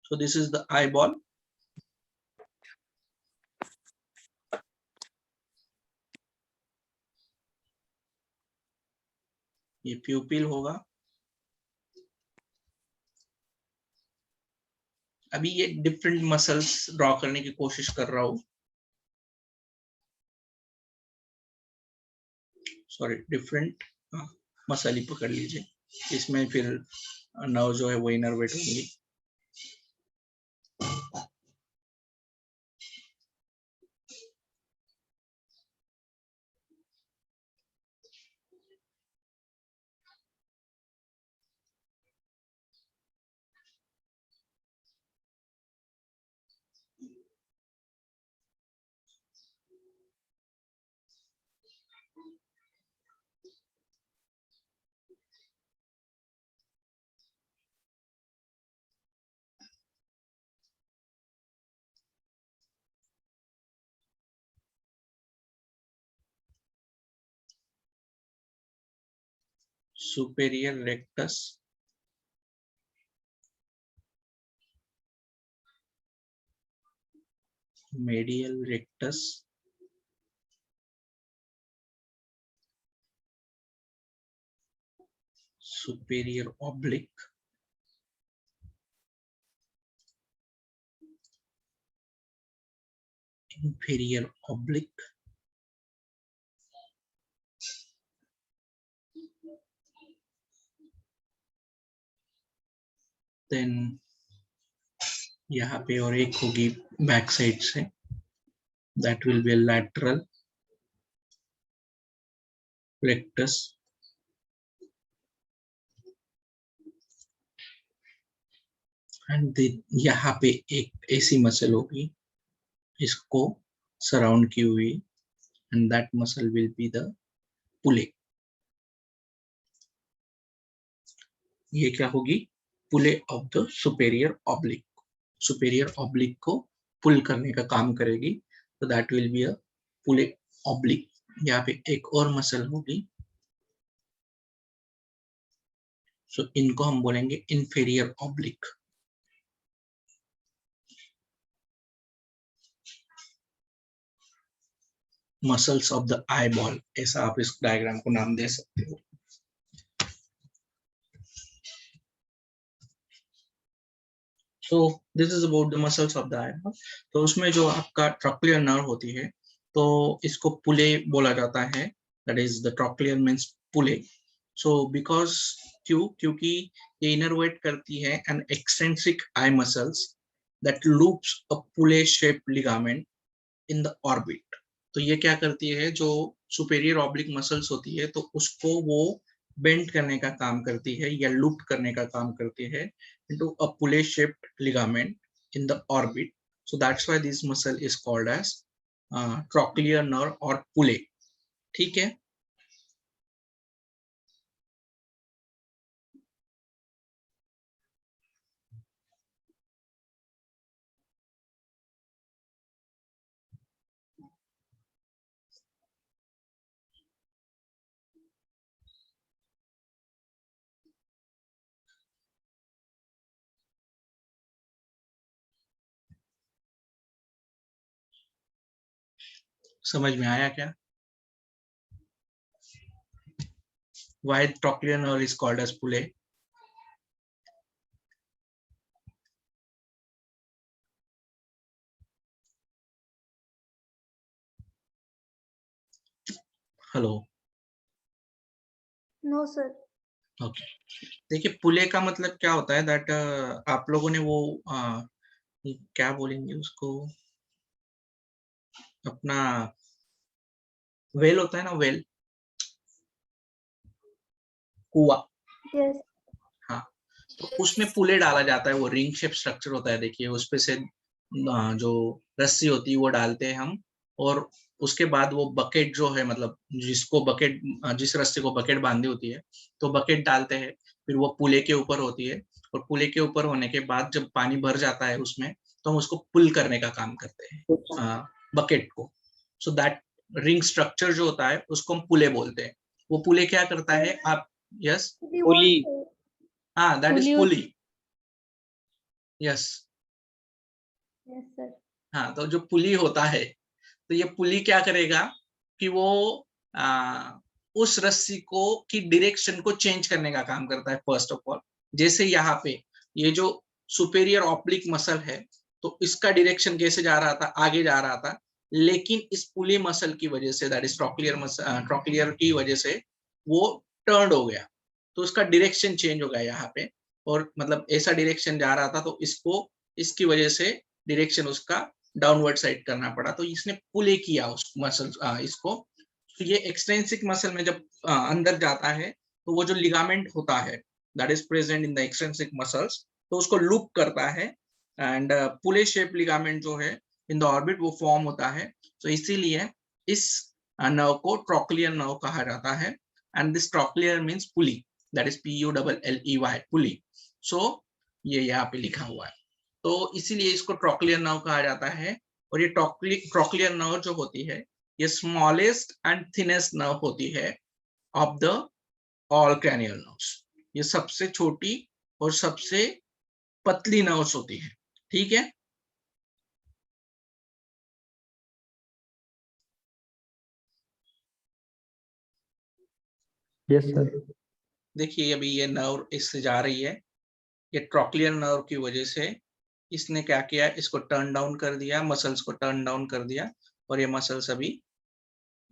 So this is the eyeball. ये प्यूपिल होगा. अभी ये डिफरेंट मसल्स ड्रॉ करने की कोशिश कर रहा हूं. सॉरी, डिफरेंट मसल ही पकड़ लीजिए. इसमें फिर नर्व जो है वो इनरवेट होंगी. Superior rectus, medial rectus, superior oblique, inferior oblique, then यहाँ पे और एक होगी बैक साइड से, that will be a lateral rectus, and then यहाँ पे एक ऐसी मसल होगी इसको सराउंड की हुई, and that muscle will be the पुले. ये क्या होगी, pulley of the superior oblique. Superior oblique को पुल करने का काम करेगी, तो that will be a pulley oblique. यहाँ पे एक और मसल होगी, सो इनको हम बोलेंगे inferior oblique. Muscles of the eye ball, ऐसा आप इस डायग्राम को नाम दे सकते हो. So this is about the muscles of the eyeball. तो उसमें जो आपका ट्रॉक्लियर नर्व होती है, तो इसको पुले बोला जाता है. That is the trochlear means Pule. So because क्योंकि ये इनरवेट करती है an extrinsic eye muscles that loops a pulley shaped ligament in the orbit. तो ये क्या करती है, जो सुपेरियर ऑब्लिक मसल्स होती है तो उसको वो बेंड करने का काम करती है या लूप करने का काम करती है into a pulley shaped ligament in the orbit. So that's why this muscle is called as trochlear nerve or pulley. ठीक है. समझ में आया क्या? Why trochlear nerve is called as pulley? Hello. No, sir. Okay, देखिए पुले का मतलब क्या होता है दैट आप लोगों ने वो क्या बोलेंगे उसको, अपना वेल होता है ना, वेल, कुआ, Yes. हाँ, तो उसमें पुले डाला जाता है, वो रिंग शेप स्ट्रक्चर होता है, देखिए उस पे से जो रस्सी होती है वो डालते हैं हम, और उसके बाद वो बकेट जो है, मतलब जिसको बकेट, जिस रस्सी को बकेट बांधी होती है तो बकेट डालते हैं, फिर वो पुले के ऊपर होती है, और पुले के ऊपर होने के बाद जब पानी भर जाता है उसमें, तो हम उसको पुल करने का काम करते हैं बकेट को। सो दैट रिंग स्ट्रक्चर जो होता है उसको हम पुले बोलते हैं। वो पुले क्या करता है, आप, यस, Pulley. हाँ, that is Puli Puli, yes, Yes, sir. हाँ, तो जो पुली होता है, तो ये पुली क्या करेगा कि वो उस रस्सी को की डायरेक्शन को चेंज करने का काम करता है। फर्स्ट ऑफ ऑल, जैसे यहाँ पे ये जो सुपेरियर ऑब्लिक मसल है, तो इसका डायरेक्शन कैसे जा रहा था, आगे जा रहा था, लेकिन इस पुली मसल की वजह से, that is trochlear muscle, trochlear की वजह से वो टर्न हो गया, तो उसका डायरेक्शन चेंज हो गया यहाँ पे, और मतलब ऐसा डायरेक्शन जा रहा था तो इसको, इसकी वजह से डायरेक्शन उसका डाउनवर्ड साइड करना पड़ा, तो इसने पुले किया उस मसल इसको। तो ये एक्सट्रिंसिक मसल में जब अंदर जाता है, तो वो जो लिगामेंट होता है that is present in the extrinsic muscles, तो उसको लूप करता है, एंड पुले शेप लिगामेंट जो है इन द ऑर्बिट वो फॉर्म होता है। तो इसीलिए इस नर्व को ट्रॉक्लियर नर्व कहा जाता है, and this trochlear means pulley, that is PULLEY, पुली। सो ये यहाँ पे लिखा हुआ है, तो इसीलिए इसको ट्रॉक्लियर नर्व कहा जाता है। और ये ट्रॉक्लियर नर्व जो होती है, ये स्मॉलेस्ट एंड थिनेस्ट नर्व होती है of the all cranial nerves. ये सबसे छोटी और सबसे पतली नर्व्स होती है, ठीक है। Yes, sir. देखिए अभी ये नर्व इससे जा रही है, ये ट्रॉक्लियर नर्व की वजह से इसने क्या किया, इसको टर्न डाउन कर दिया, मसल्स को टर्न डाउन कर दिया, और ये मसल्स अभी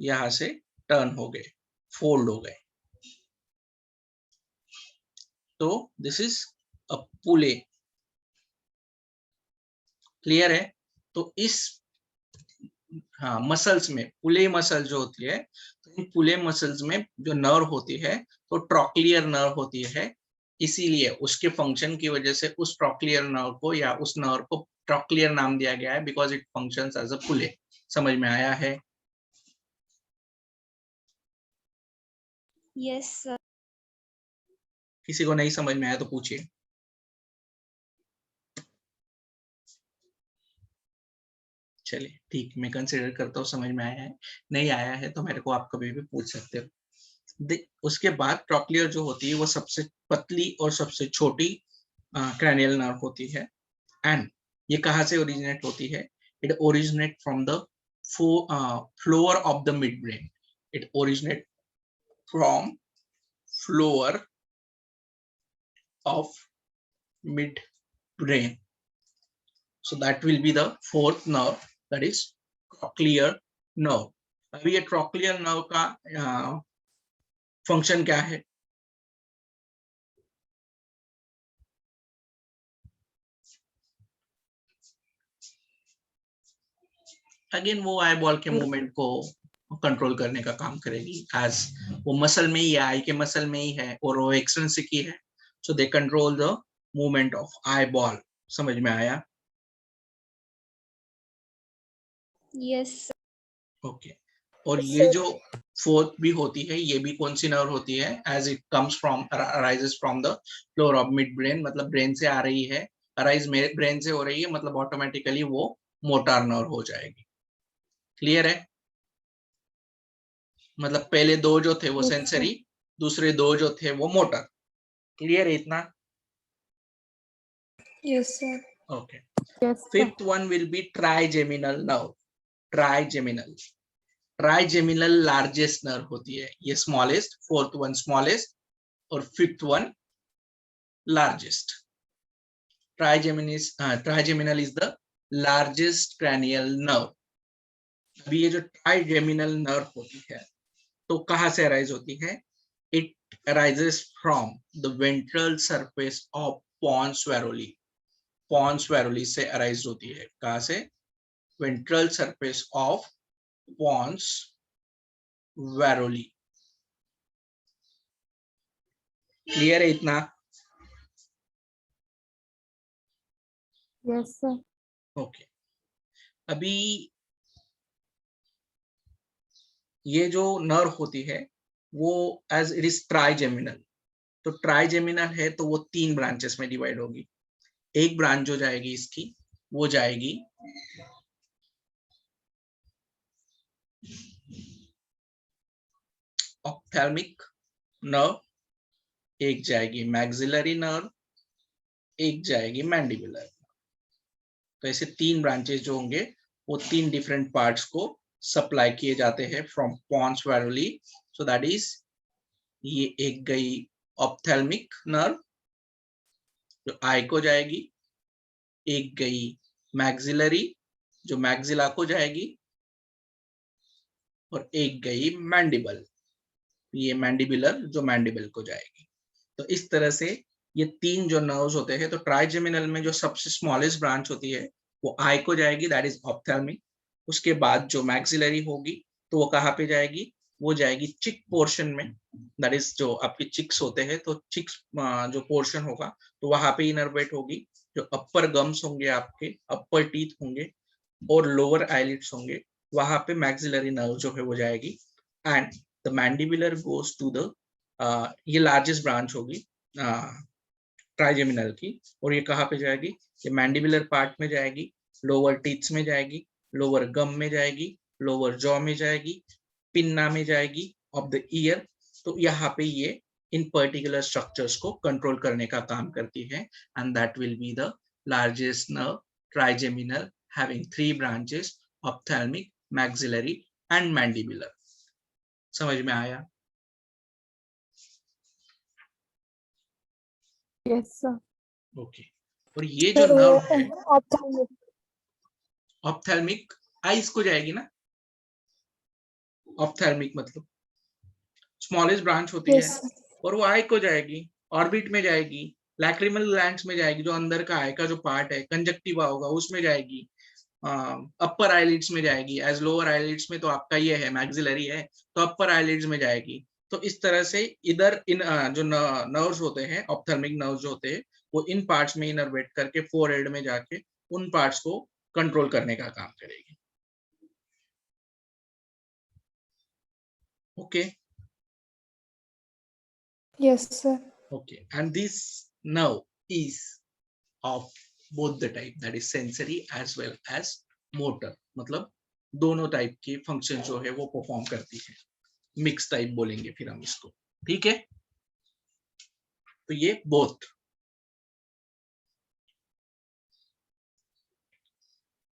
यहां से टर्न हो गए, फोल्ड हो गए। तो this is a Pule, clear है। तो इस, हाँ, मसल्स में पुले मसल जो होती है, तो इन पुले मसल्स में जो नर्व होती है तो ट्रॉक्लियर नर्व होती है, इसीलिए उसके फंक्शन की वजह से उस ट्रॉक्लियर नर्व को या उस नर्व को ट्रॉक्लियर नाम दिया गया है, because it functions as a pulley. समझ में आया है? Yes sir. किसी को नहीं समझ में आया तो पूछिए। चलिए ठीक, मैं कंसिडर करता हूँ समझ में आया है, नहीं आया है तो मेरे को आप कभी भी पूछ सकते हो। उसके बाद ट्रॉक्लियर जो होती है वो सबसे पतली और सबसे छोटी क्रैनियल नर्व होती है, एंड ये कहाँ से ओरिजिनेट होती है? It originate from the floor of the mid brain. It originate from floor of mid brain, so that will be the fourth nerve, that is trochlear nerve। अभी ये ट्रॉक्लियर नर्व का फंक्शन क्या है? अगेन वो आई बॉल के मूवमेंट को कंट्रोल करने का काम करेगी, एज वो मसल में ही है, आई के मसल में ही है, और वो एक्सट्रिंसिक ही है, so they control the movement of eyeball. समझ में आया? Yes okay. और ये जो फोर्थ भी होती है, ये भी कौन सी नर्व होती है? As it comes from, arises from the floor of midbrain, मतलब ब्रेन से आ रही है, अराइज ब्रेन से हो रही है, मतलब ऑटोमेटिकली वो मोटार नर्व हो जाएगी। क्लियर है? मतलब पहले दो जो थे वो Yes, सेंसरी, दूसरे दो जो थे वो मोटर। क्लियर है इतना? Yes sir. Okay. yes, sir. Fifth one will B trigeminal nerve. Trigeminal, trigeminal largest nerve होती है, ये स्मॉलेस्ट, फोर्थ वन स्मॉलेस्ट, और fifth one largest। trigeminal is the largest cranial nerve। अभी ये जो ट्राइजेमिनल नर्व होती है तो कहाँ से अराइज होती है? It arises from the ventral surface of pons varoli. pons varoli से arise होती है. कहाँ से? Ventral surface of pons varoli. Clear है इतना? Yes, sir. Okay. अभी ये जो नर्व होती है वो एज इट इज ट्राइजेमिनल. तो ट्राइजेमिनल है तो वो 3 ब्रांचेस में डिवाइड होगी. एक ब्रांच जो जाएगी इसकी वो जाएगी ऑप्थेल्मिक नर्व, एक जाएगी मैक्सिलरी नर्व, एक जाएगी मैंडिबुलर. तो ऐसे 3 ब्रांचेस जो होंगे वो 3 डिफरेंट पार्ट्स को सप्लाई किए जाते हैं from pons varoli. So that is, ये एक गई ऑप्थेल्मिक नर्व जो आई को जाएगी, एक गई मैक्सिलरी जो मैक्सिला को जाएगी, और एक गई मैंडिबल, ये मैंडिबुलर जो मैंडिबल को जाएगी. तो इस तरह से ये 3 जो नर्व्स होते हैं. तो ट्राइजेमिनल में जो सबसे स्मॉलेस्ट ब्रांच होती है वो आई को जाएगी, दैट इज ऑप्थेल्मिक. उसके बाद जो मैक्सिलरी होगी तो वो कहाँ पे जाएगी? वो जाएगी चिक पोर्शन में, दैट इज जो आपके चिक्स होते हैं. तो चिक्स जो पोर्शन होगा तो वहां पे इनर्वेट होगी. जो अपर गम्स होंगे आपके, अपर टीथ होंगे और लोअर आईलिड्स होंगे, वहां पे मैक्सिलरी नर्व जो है वो जाएगी. And the mandibular goes to the, ये लार्जेस्ट ब्रांच होगी ट्राइजेमिनल की. और ये कहाँ पे जाएगी? ये मैंडिबुलर पार्ट में जाएगी, लोअर टीथ्स में जाएगी, लोअर गम में जाएगी, लोअर जॉ में जाएगी, पिन्ना में जाएगी ऑफ द ईयर. तो यहाँ पे ये इन पर्टिकुलर स्ट्रक्चर्स को कंट्रोल करने का काम करती है. And that will be the largest nerve, trigeminal, having 3 branches, ophthalmic, maxillary and mandibular. समझ में आया? Yes, sir. ओके. और ये जो नर्व है ऑप्थेल्मिक, आईज को जाएगी ना. ऑप्थेल्मिक मतलब स्मॉलेस्ट ब्रांच होती है और वो आई को जाएगी, ऑर्बिट में जाएगी, लैक्रिमल ग्लैंड्स में जाएगी, जो अंदर का आई का जो पार्ट है कंजक्टिवा होगा उसमें जाएगी, अपर आईलिड्स में जाएगी. एज लोअर आईलिड्स में तो आपका ये है मैक्सिलरी है, तो अपर आईलिड्स में जाएगी. तो इस तरह से इधर इन जो नर्व्स होते हैं, ऑप्थेल्मिक नर्व्स जो होते हैं, वो इन पार्ट्स में इनर्वेट करके फोरहेड में जाके उन पार्ट्स को कंट्रोल करने का काम करेगी. Okay. Yes, sir. Okay, and this nerve is of both the type, that is sensory as well as motor. मतलब दोनों टाइप के फंक्शन जो है वो परफॉर्म करती है. मिक्स टाइप बोलेंगे फिर हम इसको. ठीक है. तो ये both.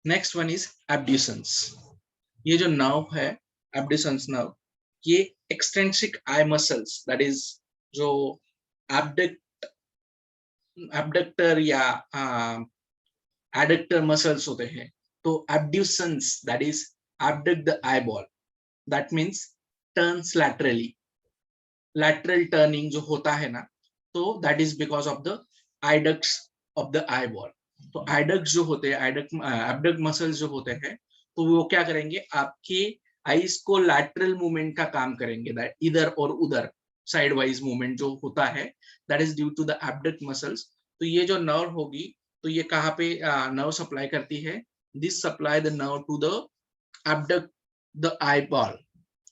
Next one is abducens. ये जो नर्व है एब्ड्यूसेंस नर्व, ये extrinsic eye muscles, that is जो एब्डक्टर या एडक्टर मसल्स होते हैं. तो abducens that is abduct the eyeball, that means turns laterally. lateral turning जो होता है ना, तो that is because of the adducts of the eyeball. तो adducts जो होते हैं, abduct muscles जो होते हैं, तो वो क्या करेंगे? आपके आईज को lateral movement का काम करेंगे, that इधर और उधर साइड वाइज मूवमेंट जो होता है, that is due to the abduct muscles. तो ये जो नर्व होगी तो ये कहाँ पे नर्व सप्लाई करती है? This supply the nerve to the abduct the eyeball.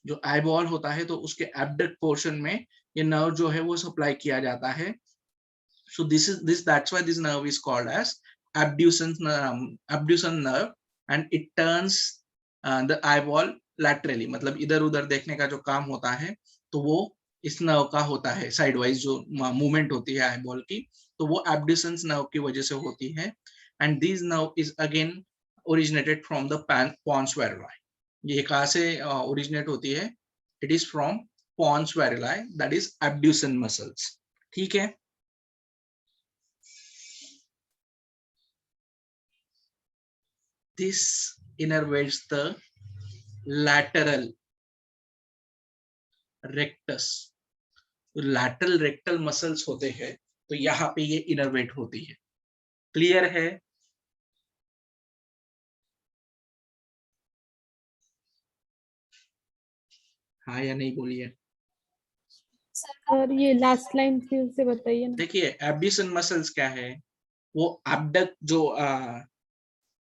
जो आईबॉल होता है तो उसके एब्डक्ट पोर्शन में ये नर्व जो है वो सप्लाई किया जाता है. सो that's why this nerve is called as abducen nerve, and it turns the eyeball laterally. मतलब इधर उधर देखने का जो काम होता है तो वो इस नर्व का होता है. साइड वाइज जो मूवमेंट होती है आईबॉल की, तो वो एब्ड्यूसेंस नर्व की वजह से होती है. And this nerve is again originated from the pons varoli. ये कहाँ से ओरिजिनेट होती है? It is from pons varoli, that is abducen muscles. ठीक है. This innervates the lateral rectus lateral rectal muscles होते हैं, तो यहाँ पे ये इनर्वेट होती है। क्लियर है? हाँ या नहीं बोलिए। सर ये लास्ट लाइन फिर से बताइए ना। देखिए एब्ड्यूसन मसल्स क्या है, वो एब्डक्ट जो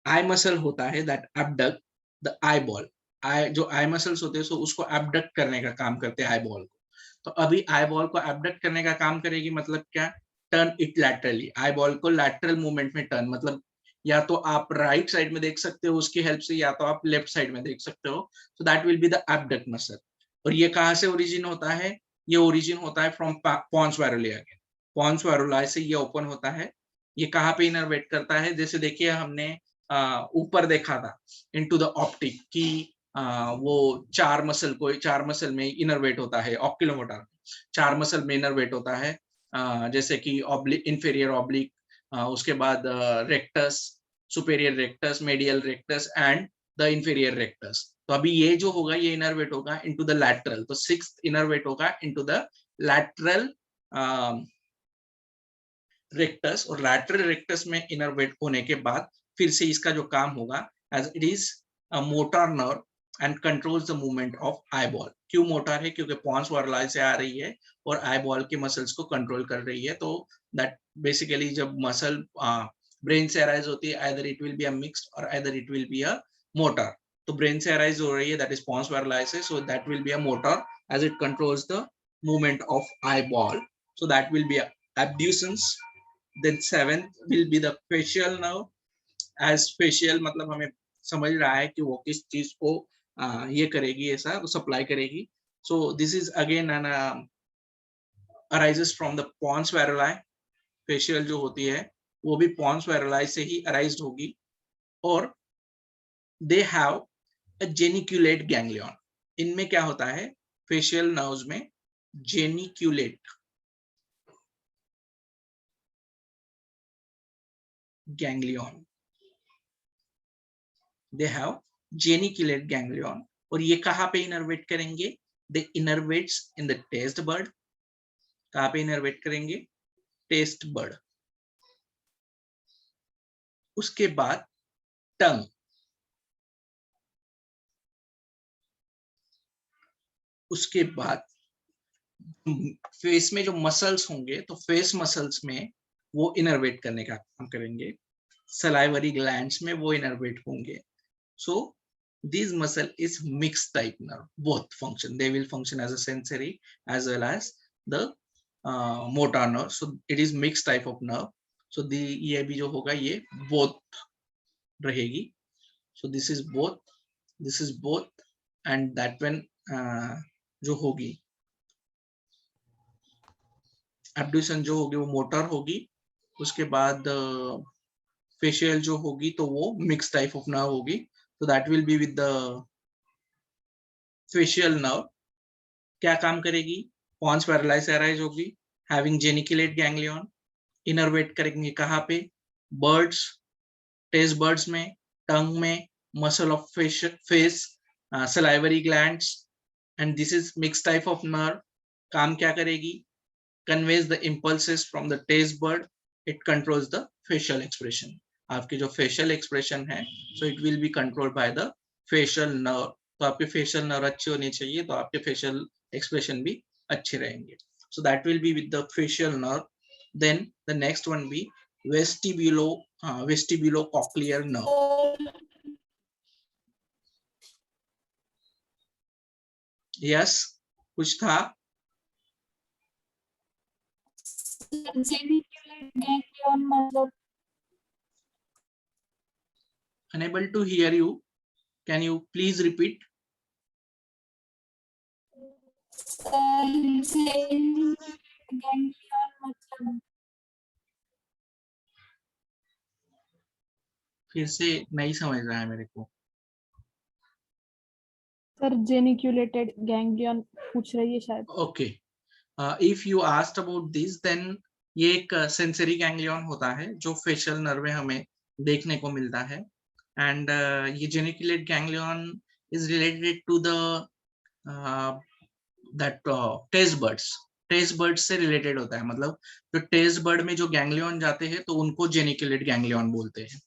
आई मसल होता है, that abduct the eye ball. आई जो आई मसल्स होते हैं सो उसको एब्डक्ट करने का काम करते हैं आई बॉल को। तो अभी आई बॉल को एब्डक्ट करने का काम करेगी, मतलब क्या, turn it laterally. Eye ball को लैटरल मूवमेंट में टर्न, मतलब या तो आप राइट साइड में देख सकते हो उसकी हेल्प से, या तो आप लेफ्ट साइड में देख सकते हो। So that will be the abduct muscle. और ये कहाँ से ओरिजिन होता है? ये ओरिजिन होता है फ्रॉम पॉन्स वायरुलाe। पॉन्स वायरुलाe से ये ओपन होता है। ये कहाँ पे इनर्वेट करता है? जैसे देखिए हमने ऊपर देखा था इनटू द ऑप्टिक की वो चार मसल में इनर्वेट होता है। ऑक्यूलोमोटर 4 मसल में इनर्वेट होता है, जैसे कि ऑब्लिक, इंफीरियर ऑब्लिक, उसके बाद rectus, superior rectus, medial rectus and the inferior rectus. तो अभी ये जो होगा ये इनर्वेट होगा इनटू द लैटरल। तो 6th इनर्वेट होगा इनटू द लैटरल रेक्टस। और लैटरल रेक्टस में इनर्वेट होने के बाद फिर से इसका जो काम होगा, as it is a motor nerve and controls the movement of eyeball. क्यों मोटर है? क्योंकि पॉन्स वायरुलाe से आ रही है और आई बॉल के मसल्स को कंट्रोल कर रही है। तो दैट बेसिकली जब मसल ब्रेन से अराइज होती है, either it will be a mixed और either it will be a motor. तो ब्रेन से अराइज हो रही है, दैट इज पॉन्स वायरुलाe से, so that will be a motor as it controls the movement of eyeball. So that will be abducens. Then 7th will be the facial nerve. As facial मतलब हमें समझ रहा है कि वो किस चीज को ये करेगी, ऐसा सप्लाई करेगी। So this is again an arises from the pons varilli. Facial जो होती है वो भी pons varilli से ही arised होगी। और they have a geniculate ganglion. इनमें क्या होता है? facial nerves में geniculate ganglion, they have geniculate ganglion। और ये कहाँ पे इनर्वेट करेंगे? they innervates in the taste bud। कहाँ पे इनर्वेट करेंगे? Taste bud. उसके बाद टंग। उसके बाद फेस में जो मसल्स होंगे तो फेस मसल्स में वो इनर्वेट करने का काम करेंगे। सलाइवरी ग्लैंड्स में वो इनर्वेट होंगे। So this muscle is mixed type nerve. Both function. They will function as a sensory as well as the motor nerve. So it is mixed type of nerve. So the ये भी जो होगा ये both रहेगी। So this is both and that when जो होगी abduction जो होगी वो मोटर होगी। उसके बाद फेशियल जो होगी तो वो मिक्स टाइप ऑफ नर्व होगी। तो that will be with the facial nerve. क्या काम करेगी? पॉन्स वायरुलाe से अराइज होगी, हैविंग जेनिकुलेट गैंग्लियन। इनर्वेट करेंगे कहाँ पे? बर्ड्स, टेस्ट बर्ड्स में, टंग में, muscle of face, salivary glands. And this is mix type of nerve. काम क्या करेगी? Conveys the impulses from the taste bud. It controls the facial expression. आपकी जो फेशियल एक्सप्रेशन है so it will be controlled by the facial nerve. तो आपके फेशियल नर्व अच्छे होने चाहिए तो आपके फेशियल एक्सप्रेशन भी अच्छे रहेंगे। So that will be with the facial nerve. Then the next one be vestibulocochlear nerve. Yes, कुछ था? ganglion मतलब Unable to hear you. Can you please repeat? ganglion मतलब फिर से नहीं समझ रहा है मेरे को। सर जेनिक्यूलेटेड गैंग्लियन पूछ रही है शायद। Okay. If you asked about this, then ये एक सेंसरी गैंग्लियन होता है जो फेशियल नर्व में हमें देखने को मिलता है। एंड ये geniculate ganglion is related to the that taste buds. Taste bud से रिलेटेड होता है, मतलब जो टेस्ट बर्ड में जो गैंग्लियन जाते हैं तो उनको जेनिकुलेट गैंग्लियन बोलते हैं।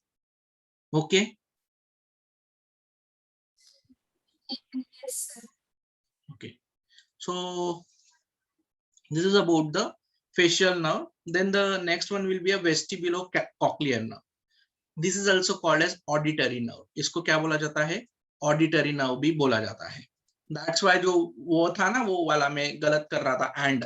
Okay Yes, sir. okay, so this is about the facial nerve. Then the next one will be a vestibulocochlear nerve. This is also called as auditory nerve. इसको क्या बोला जाता है? ऑडिटरी नर्व भी बोला जाता है। दैट्स वाई जो वो था ना, वो वाला मैं गलत कर रहा था, एंड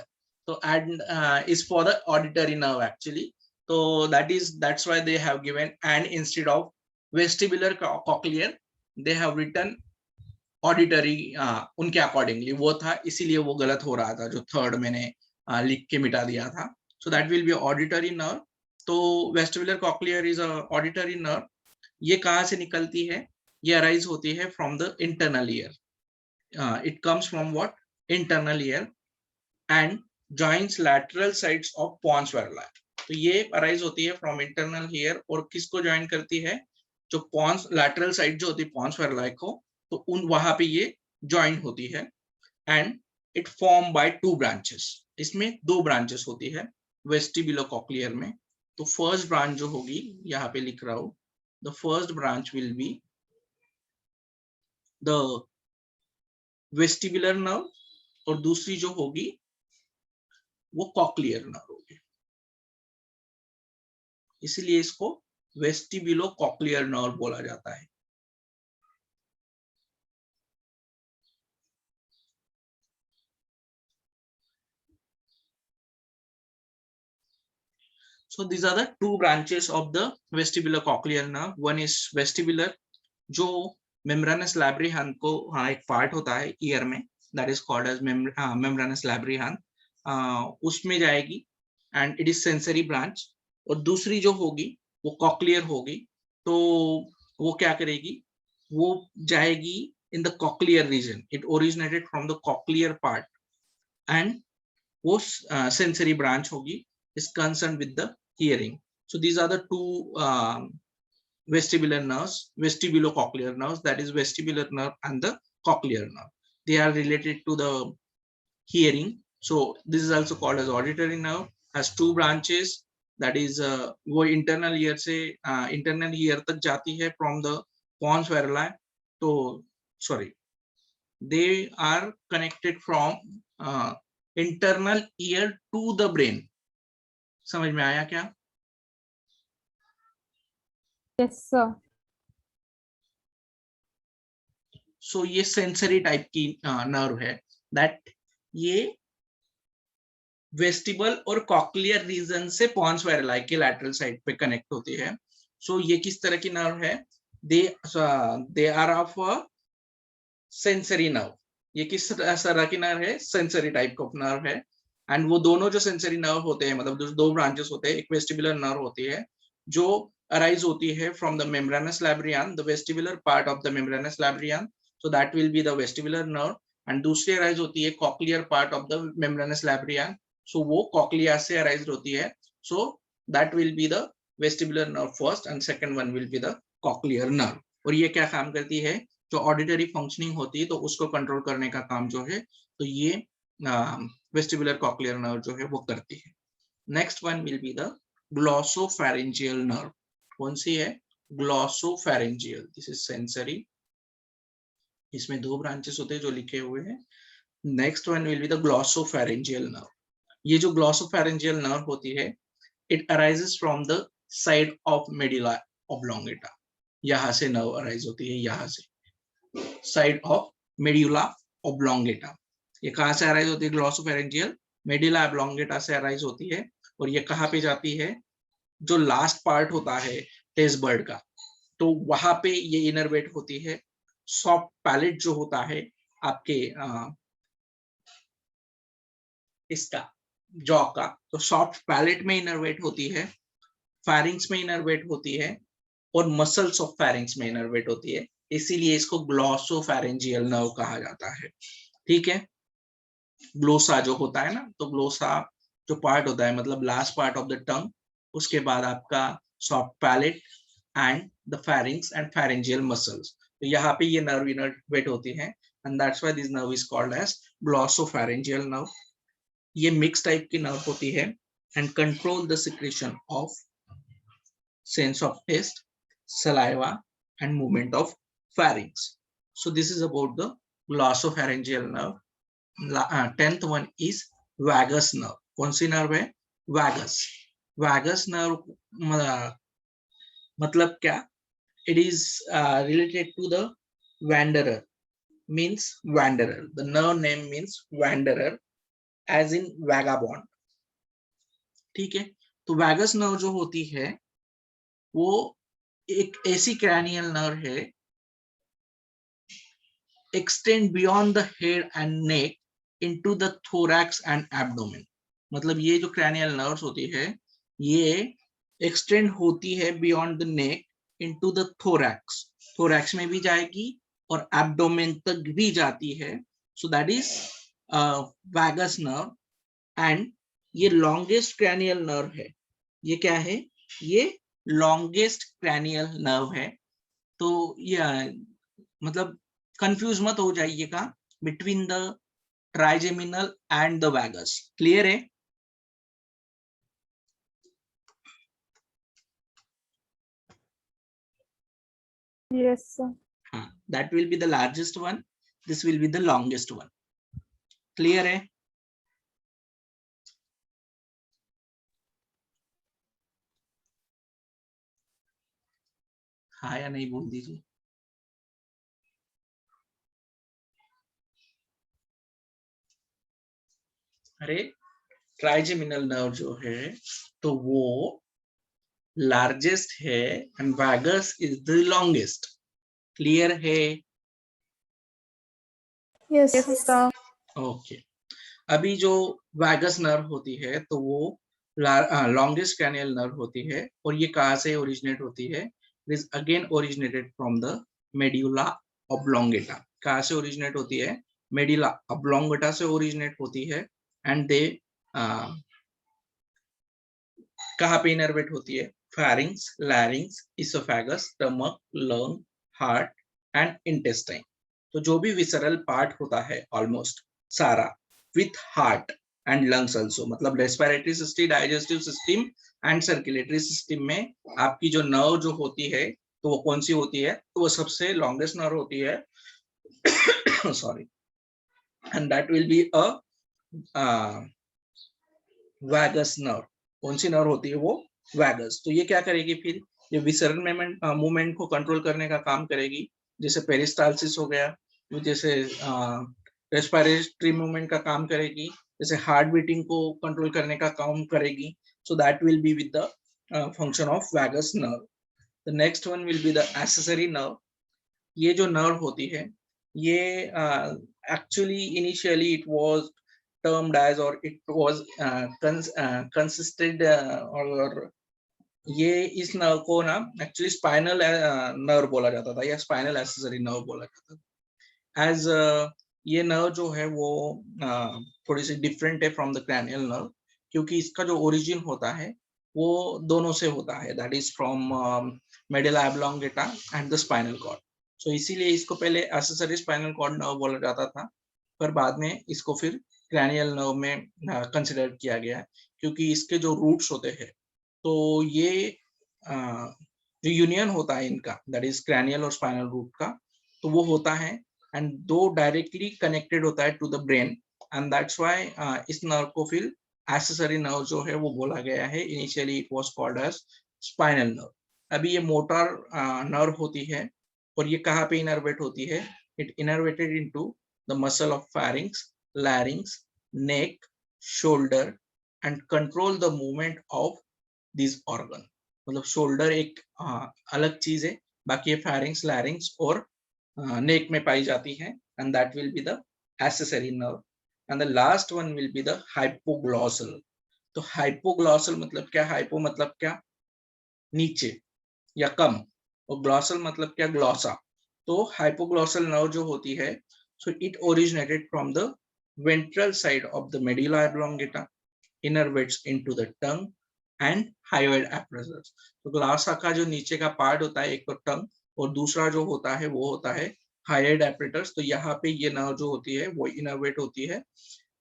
तो and is for the auditory nerve actually. तो that's why they have given and instead of vestibular cochlear they have written auditory, उनके अकॉर्डिंगली वो था, इसीलिए वो गलत हो रहा था जो थर्ड मैंने लिख के मिटा दिया था। So that will be auditory nerve. तो vestibular cochlear is auditory nerve. ये कहाँ से निकलती है? ये अराइज होती है from the internal ear. It comes from what? Internal ear and joints lateral sides of pons varolii. तो ये अराइज होती है फ्रॉम इंटरनल ईयर और किसको ज्वाइन करती है? जो पॉन्स लैटरल साइड जो होती है पॉन्स वेरुला को, तो उन वहां पे ये ज्वाइन होती है and it form by 2 branches. इसमें 2 ब्रांचेस होती है वेस्टिबुलोकॉक्लियर में। तो फर्स्ट ब्रांच जो होगी, यहाँ पे लिख रहा हूं, the first branch will be the vestibular nerve और दूसरी जो होगी वो कॉक्लियर नर्व होगी, इसलिए इसको वेस्टिबुलोकॉक्लियर नर्व बोला जाता है। So these are the 2 branches of the vestibulocochlear nerve. One is vestibular, जो membranous labyrinth को एक पार्ट होता है ईयर में, that is called as membranous labyrinth, उसमें जाएगी and it is sensory branch। और दूसरी जो होगी वो cochlear होगी। तो वो क्या करेगी? वो जाएगी in the cochlear region. It originated from the cochlear part and वो sensory branch होगी, is concerned with the hearing. So these are the 2 vestibular nerves, vestibulocochlear nerves, that is vestibular nerve and the cochlear nerve. They are related to the hearing. So this is also called as auditory nerve, has 2 branches, that is वो internal ear से internal ear तक जाती है from the pons variculae. तो sorry, they are connected from internal ear to the brain. समझ में आया क्या? Yes, sir. सो ये सेंसरी टाइप की नर्व है, दैट ये वेस्टिबल और कॉक्लियर रीजन से पॉन्स वेरिलाई के लैटरल साइड पे कनेक्ट होती है। सो ये किस तरह की नर्व है? They are of sensory nerve. ये किस तरह की नर्व है? सेंसरी टाइप ऑफ नर्व है। एंड वो दोनों जो सेंसरी नर्व होते हैं, मतलब जो 2 ब्रांचेस होते हैं, एक वेस्टिबुलर नर्व होती है जो अराइज होती है from the membranous labyrinth, the vestibular part of the membranous labyrinth, so that will be the vestibular nerve. And दूसरी अराइज होती है cochlear part of the membranous labyrinth, so वो कॉक्लिया से अराइज होती है, so that will be the vestibular nerve first and second one will be the cochlear nerve. और ये क्या काम करती है? जो ऑडिटरी फंक्शनिंग होती है तो उसको कंट्रोल करने का काम जो है, तो ये वेस्टिबुलर कॉक्लियर नर्व जो है वो करती है। Next one will be the glossopharyngeal nerve. कौन सी है? ग्लॉसोफैरिंजियल। दिस इज सेंसरी, इसमें 2 ब्रांचेस होते हैं जो लिखे हुए हैं। Next one will be the glossopharyngeal nerve. ये जो ग्लॉसोफैरिंजियल नर्व होती है, it arises from the side of medulla oblongata. यहां से नर्व अराइज होती है, यहां से साइड ऑफ मेडुला ऑब्लोंगेटा। ये कहां से अराइज होती है? ग्लॉसोफैरिंजियल मेडुला ऑब्लोंगेटा से अराइज होती है। और ये कहां पे जाती है? जो लास्ट पार्ट होता है टेस्ट बर्ड का, तो वहां पे ये इनर्वेट होती है। सॉफ्ट पैलेट जो होता है आपके इसका जॉ का, तो सॉफ्ट पैलेट में इनर्वेट होती है, फैरिंग्स में इनर्वेट होती है और मसल्स ऑफ फैरिंग्स में इनर्वेट होती है, इसीलिए इसको ग्लॉसोफैरिंजियल नर्व कहा जाता है। ठीक है, ग्लोसा जो होता है ना, तो ग्लोसा जो पार्ट होता है, मतलब last part of the tongue, उसके बाद आपका soft palate and the pharynx and pharyngeal muscles, तो यहाँ पे ये नर्व इनर्वेट होती है and that's why this nerve is called as glossopharyngeal nerve. ये मिक्स टाइप की नर्व होती है and control the secretion of sense of taste, saliva and movement of pharynx. So this is about the glossopharyngeal nerve. 10th one is vagus nerve. कौन सी नर्व है? vagus. vagus nerve मतलब क्या? It is related to the wanderer, means wanderer. The nerve name means wanderer as in vagabond. ठीक है, तो vagus nerve जो होती है वो एक ऐसी क्रैनियल नर्व है extend beyond the head and neck into the thorax and abdomen. मतलब ये जो cranial nerves होती है ये extend होती है beyond the neck into the thorax. thorax में भी जाएगी और abdomen तक भी जाती है. So that is vagus nerve and ये longest cranial nerve है. ये क्या है? ये longest cranial nerve है. तो ये मतलब कंफ्यूज मत हो जाइएगा between the trigeminal and the vagus. Clear है? Yes, sir. हाँ, that will be the largest one, this will be the longest one. Clear है? हाँ या नहीं बोल दीजिए. अरे ट्राइजेमिनल नर्व जो है तो वो लार्जेस्ट है and vagus is the longest. Clear है? Yes, sir. ओके. अभी जो वैगस नर्व होती है तो वो लॉन्गेस्ट क्रैनियल नर्व होती है और ये कहाँ से ओरिजिनेट होती है? It is again originated from the medulla oblongata. कहाँ से ओरिजिनेट होती है? मेडुला ऑब्लोंगेटा से ओरिजिनेट होती है एंड दे कहाँ पे इनर्वेट होती है? pharynx, larynx, esophagus, stomach, lung, heart and intestine. तो जो भी विसरल पार्ट होता है ऑलमोस्ट सारा with heart and lungs also, मतलब respiratory system, digestive system and circulatory system में आपकी जो नर्व जो होती है तो वो कौन सी होती है? तो वो सबसे लॉन्गेस्ट नर्व होती है. Sorry. And that will be a vagus nerve. कौन सी नर्व होती है? वो वैगस. तो ये क्या करेगी फिर? ये विसरल मूवमेंट को कंट्रोल करने का काम करेगी, जैसे पेरिस्टालसिस हो गया, जैसे रेस्पिरेटरी मूवमेंट का काम करेगी, जैसे हार्ट बीटिंग को कंट्रोल करने का काम करेगी. सो that will be with the function of vagus nerve. The next one will be the accessory nerve. ये जो नर्व होती है ये actually initially it was termed as or it was consisted और ये इस नर्व को ना एक्चुअली स्पाइनल नर्व बोला जाता था या स्पाइनल एक्सेसरी नर्व बोला जाता था. एज ये नर्व जो है वो थोड़ी सी डिफरेंट है फ्रॉम द क्रैनियल नर्व, क्योंकि इसका जो ओरिजिन होता है वो दोनों से होता है, that is from medulla oblongata and the spinal cord. So इसीलिए इसको पहले एक्सेसरी स्पाइनल कॉर्ड नर्व बोला जाता था, पर बाद में इसको फिर क्रैनियल नर्व में कंसिडर किया गया, क्योंकि इसके जो रूट्स होते हैं तो ये जो यूनियन होता है इनका, दैट इज क्रैनियल और स्पाइनल रूट का, तो वो होता है एंड दो डायरेक्टली कनेक्टेड होता है to the brain and that's why इस नर्व को फिर एक्सेसरी नर्व जो है वो बोला गया है. Initially it was called as spinal nerve. अभी ये मोटर नर्व होती है और ये कहाँ पे इनर्वेट होती है? It innervated into the muscle of pharynx, larynx, neck, shoulder and control the movement of these organ. मतलब शोल्डर एक अलग चीज है, बाकी ये pharynx, larynx और neck में पाई जाती है and that will be the accessory nerve. And the last one will be the hypoglossal. तो hypoglossal मतलब क्या? hypo मतलब क्या? नीचे या कम, और ग्लॉसल मतलब क्या? ग्लॉसा. तो हाइपोग्लॉसल नर्व जो होती है so it originated from the ventral side of the medulla oblongata, innervates into the tongue and hyoid apparatus. तो ग्लॉसा का जो नीचे का पार्ट होता है, एक तो टंग और दूसरा जो होता है वो होता है हायोइड apparatus. तो यहाँ पे ये नर्व जो होती है वो इनर्वेट होती है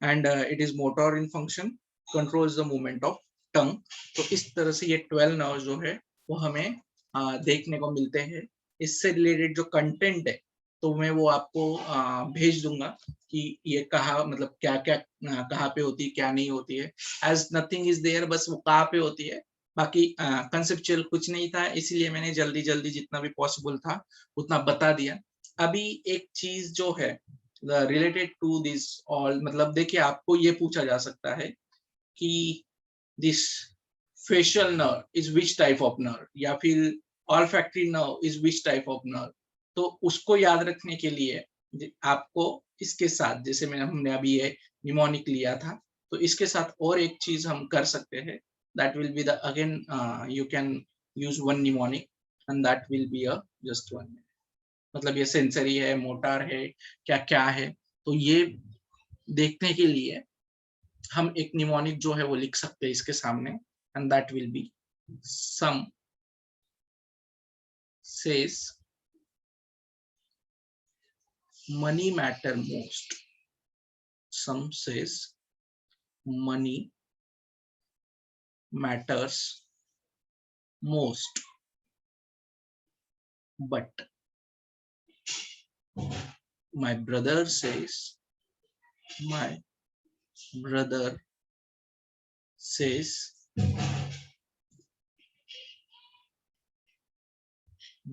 and it is motor in function, controls the movement of tongue. तो इस तरह से ये 12 नर्व जो है वो हमें देखने को मिलते हैं। इससे रिलेटेड जो कंटेंट है तो मैं वो आपको भेज दूंगा कि ये कहाँ मतलब क्या क्या कहाँ पे होती है क्या नहीं होती है। एज नथिंग इज देयर, बस वो कहाँ पे होती है, बाकी कंसेप्चुअल कुछ नहीं था, इसीलिए मैंने जल्दी जल्दी जितना भी पॉसिबल था उतना बता दिया। अभी एक चीज जो है रिलेटेड टू दिस ऑल, मतलब देखिए आपको ये पूछा जा सकता है कि this facial nerve is which type of nerve, या फिर olfactory nerve is which type of nerve. तो उसको याद रखने के लिए आपको इसके साथ, जैसे हमने अभी ये निमोनिक लिया था, तो इसके साथ और एक चीज हम कर सकते हैं, that will be the again you can use one mnemonic and that will be a just one. मतलब ये सेंसरी है, मोटार है, क्या क्या है, तो ये देखने के लिए हम एक निमोनिक जो है वो लिख सकते हैं इसके सामने, and that will be some says money matter most, some says money matters most, but my brother says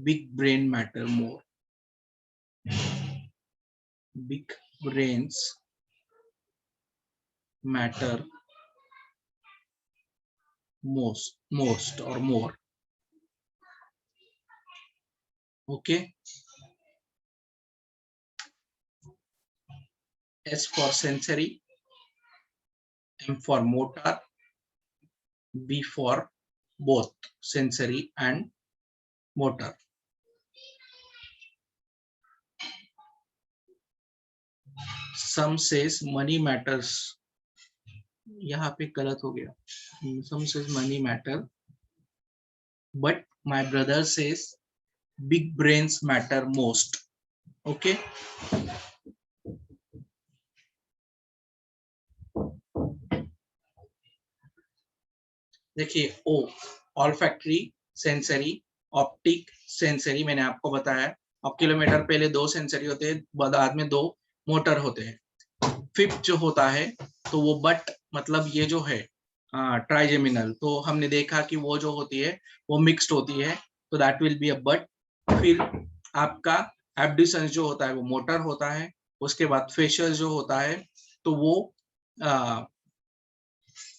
big brain matter more, big brains matter most or more. Okay, S for sensory, M for motor, B for both sensory and motor. Some says money matters, यहाँ पे गलत हो गया, some says money matter, but my brother says big brains matter most. Okay, देखिए ओ ऑल्फैक्टरी, सेंसरी, ऑप्टिक, सेंसरी, मैंने आपको बताया अब किलोमीटर पहले 2 सेंसरी होते हैं, बाद में 2 मोटर होते हैं। फिफ्थ जो होता है तो वो बट, मतलब ये जो है ट्राइजेमिनल, तो हमने देखा कि वो जो होती है वो मिक्स्ड होती है, तो that will be a but. फिर आपका एब्ड्यूसेंस जो होता है वो मोटर होता है, उसके बाद फेशियल जो होता है तो वो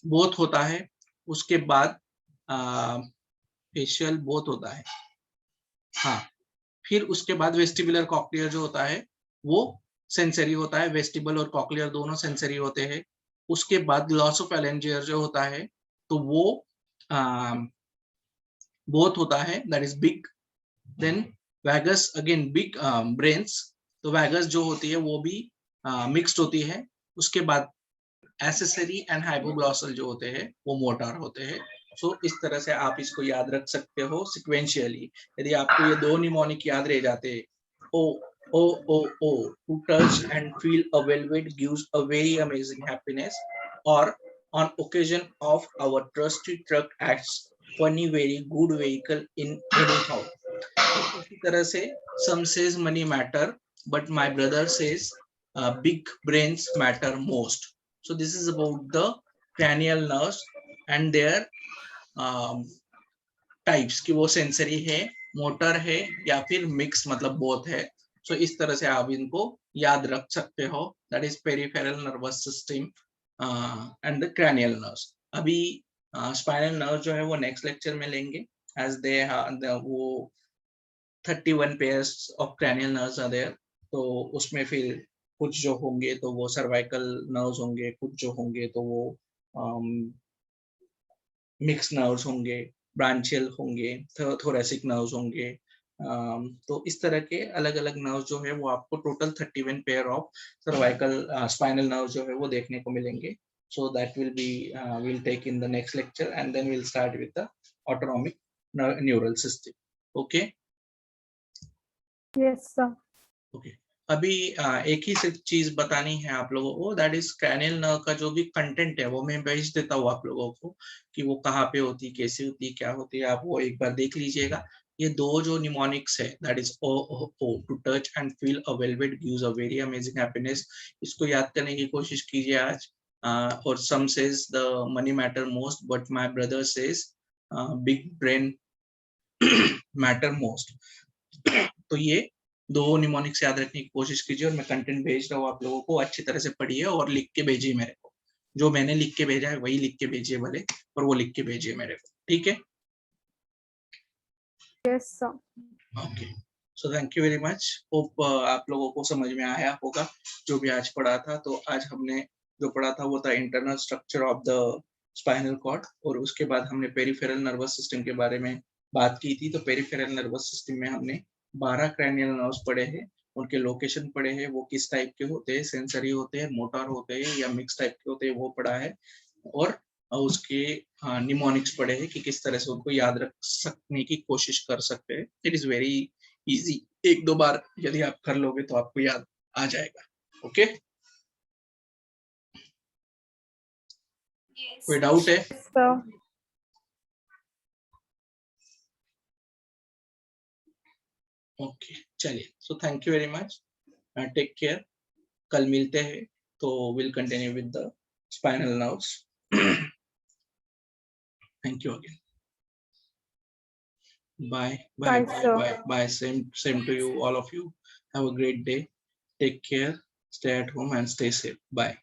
बोथ होता है, उसके बाद फेशियल बोथ होता है, हाँ। फिर उसके बाद वेस्टिबुलर कॉक्लियर जो होता है वो सेंसरी होता है, वेस्टिबल और कॉक्लियर दोनों सेंसरी होते हैं। उसके बाद लॉस ऑफ एलेंजियर जो होता है तो वो बोथ होता है, that is big. Then vagus again big brains, तो वैगस जो होती है वो भी मिक्स्ड होती है। उसके बाद एसेसरी एंड हाइपोग्लॉसल जो होते हैं वो मोटार होते हैं। सो इस तरह से आप इसको याद रख सकते हो सिक्वेंशियली। यदि आपको ये 2 निमोनिक याद रह जाते, oh oh oh oh to touch and feel a velvet gives a very amazing happiness, और on occasion of our trusty truck acts funny very good vehicle in anyhow. इसी तरह से some says money matter but my brother says big brains matter most. So this is about the cranial nerves and their types, कि वो सेंसरी है, मोटर है, या फिर मिक्स मतलब बोथ है। सो इस तरह से आप इनको याद रख सकते हो, that is peripheral nervous system and the cranial nerves. अभी स्पाइनल नर्व जो है वो नेक्स्ट लेक्चर में लेंगे, एज दे वो 31 pairs of cranial nerves are there. तो उसमें फिर कुछ जो होंगे तो वो सर्वाइकल नर्व्स होंगे, कुछ जो होंगे तो वो मिक्स नर्व्स होंगे, ब्रांचियल होंगे, थोरेसिक नर्व्स होंगे। तो इस तरह के अलग अलग नर्व्स जो है वो आपको total 31 pair of cervical spinal nerves जो है वो देखने को मिलेंगे। So that will be we'll take in the next lecture, and then we'll start with the autonomic neural system. Okay. Yes, sir. Okay. अभी एक ही सिर्फ चीज बतानी है आप लोगों को, दैट इज क्रैनियल नर्व का जो भी कंटेंट है वो मैं भेज देता हूँ आप लोगों को कि वो कहाँ पे होती, कैसे होती, क्या होती है, आप वो एक बार देख लीजिएगा। ये दो जो निमोनिक्स है, that is oh oh oh, to touch and feel a velvet gives a very amazing happiness. इसको याद करने की कोशिश कीजिए आज। और some says the money matter most, but my brother says big brain matter most. तो ये दो निमोनिक्स याद रखने की कोशिश कीजिए, और मैं कंटेंट भेज रहा हूँ आप लोगों को, अच्छी तरह से पढ़िए और लिख के भेजिए मेरे को। जो मैंने लिख के भेजा है वही लिख के भेजिए भले, और वो लिख के भेजिए मेरे को, ठीक है? Yes, sir. Okay, so thank you very much. Hope आप लोगों को समझ में आया होगा जो भी आज पढ़ा था। तो आज हमने जो पढ़ा था वो था internal structure of the spinal cord, और उसके बाद हमने पेरिफेरल नर्वस सिस्टम के बारे में बात की थी। तो पेरिफेरल नर्वस सिस्टम में हमने 12 क्रैनियल नर्व्स पढ़े हैं, उनके लोकेशन पढ़े हैं, वो किस टाइप के होते हैं, सेंसरी होते हैं, मोटर होते हैं या मिक्स टाइप के होते हैं, वो पढ़ा है। और उसके निमोनिक्स पढ़े हैं कि किस तरह से उनको याद रख सकने की कोशिश कर सकते हैं। इट इज वेरी इजी, एक दो बार यदि आप कर लोगे तो आपको याद आ जाएगा। Okay, Yes. कोई डाउट है? Yes, sir. ओके, चलिए, so thank you very much, take care. कल मिलते हैं, तो will continue with the spinal nerves. Thank you again, bye bye Bye, sir. Bye bye, same to you, all of you. Have a great day, take care, stay at home and stay safe. Bye.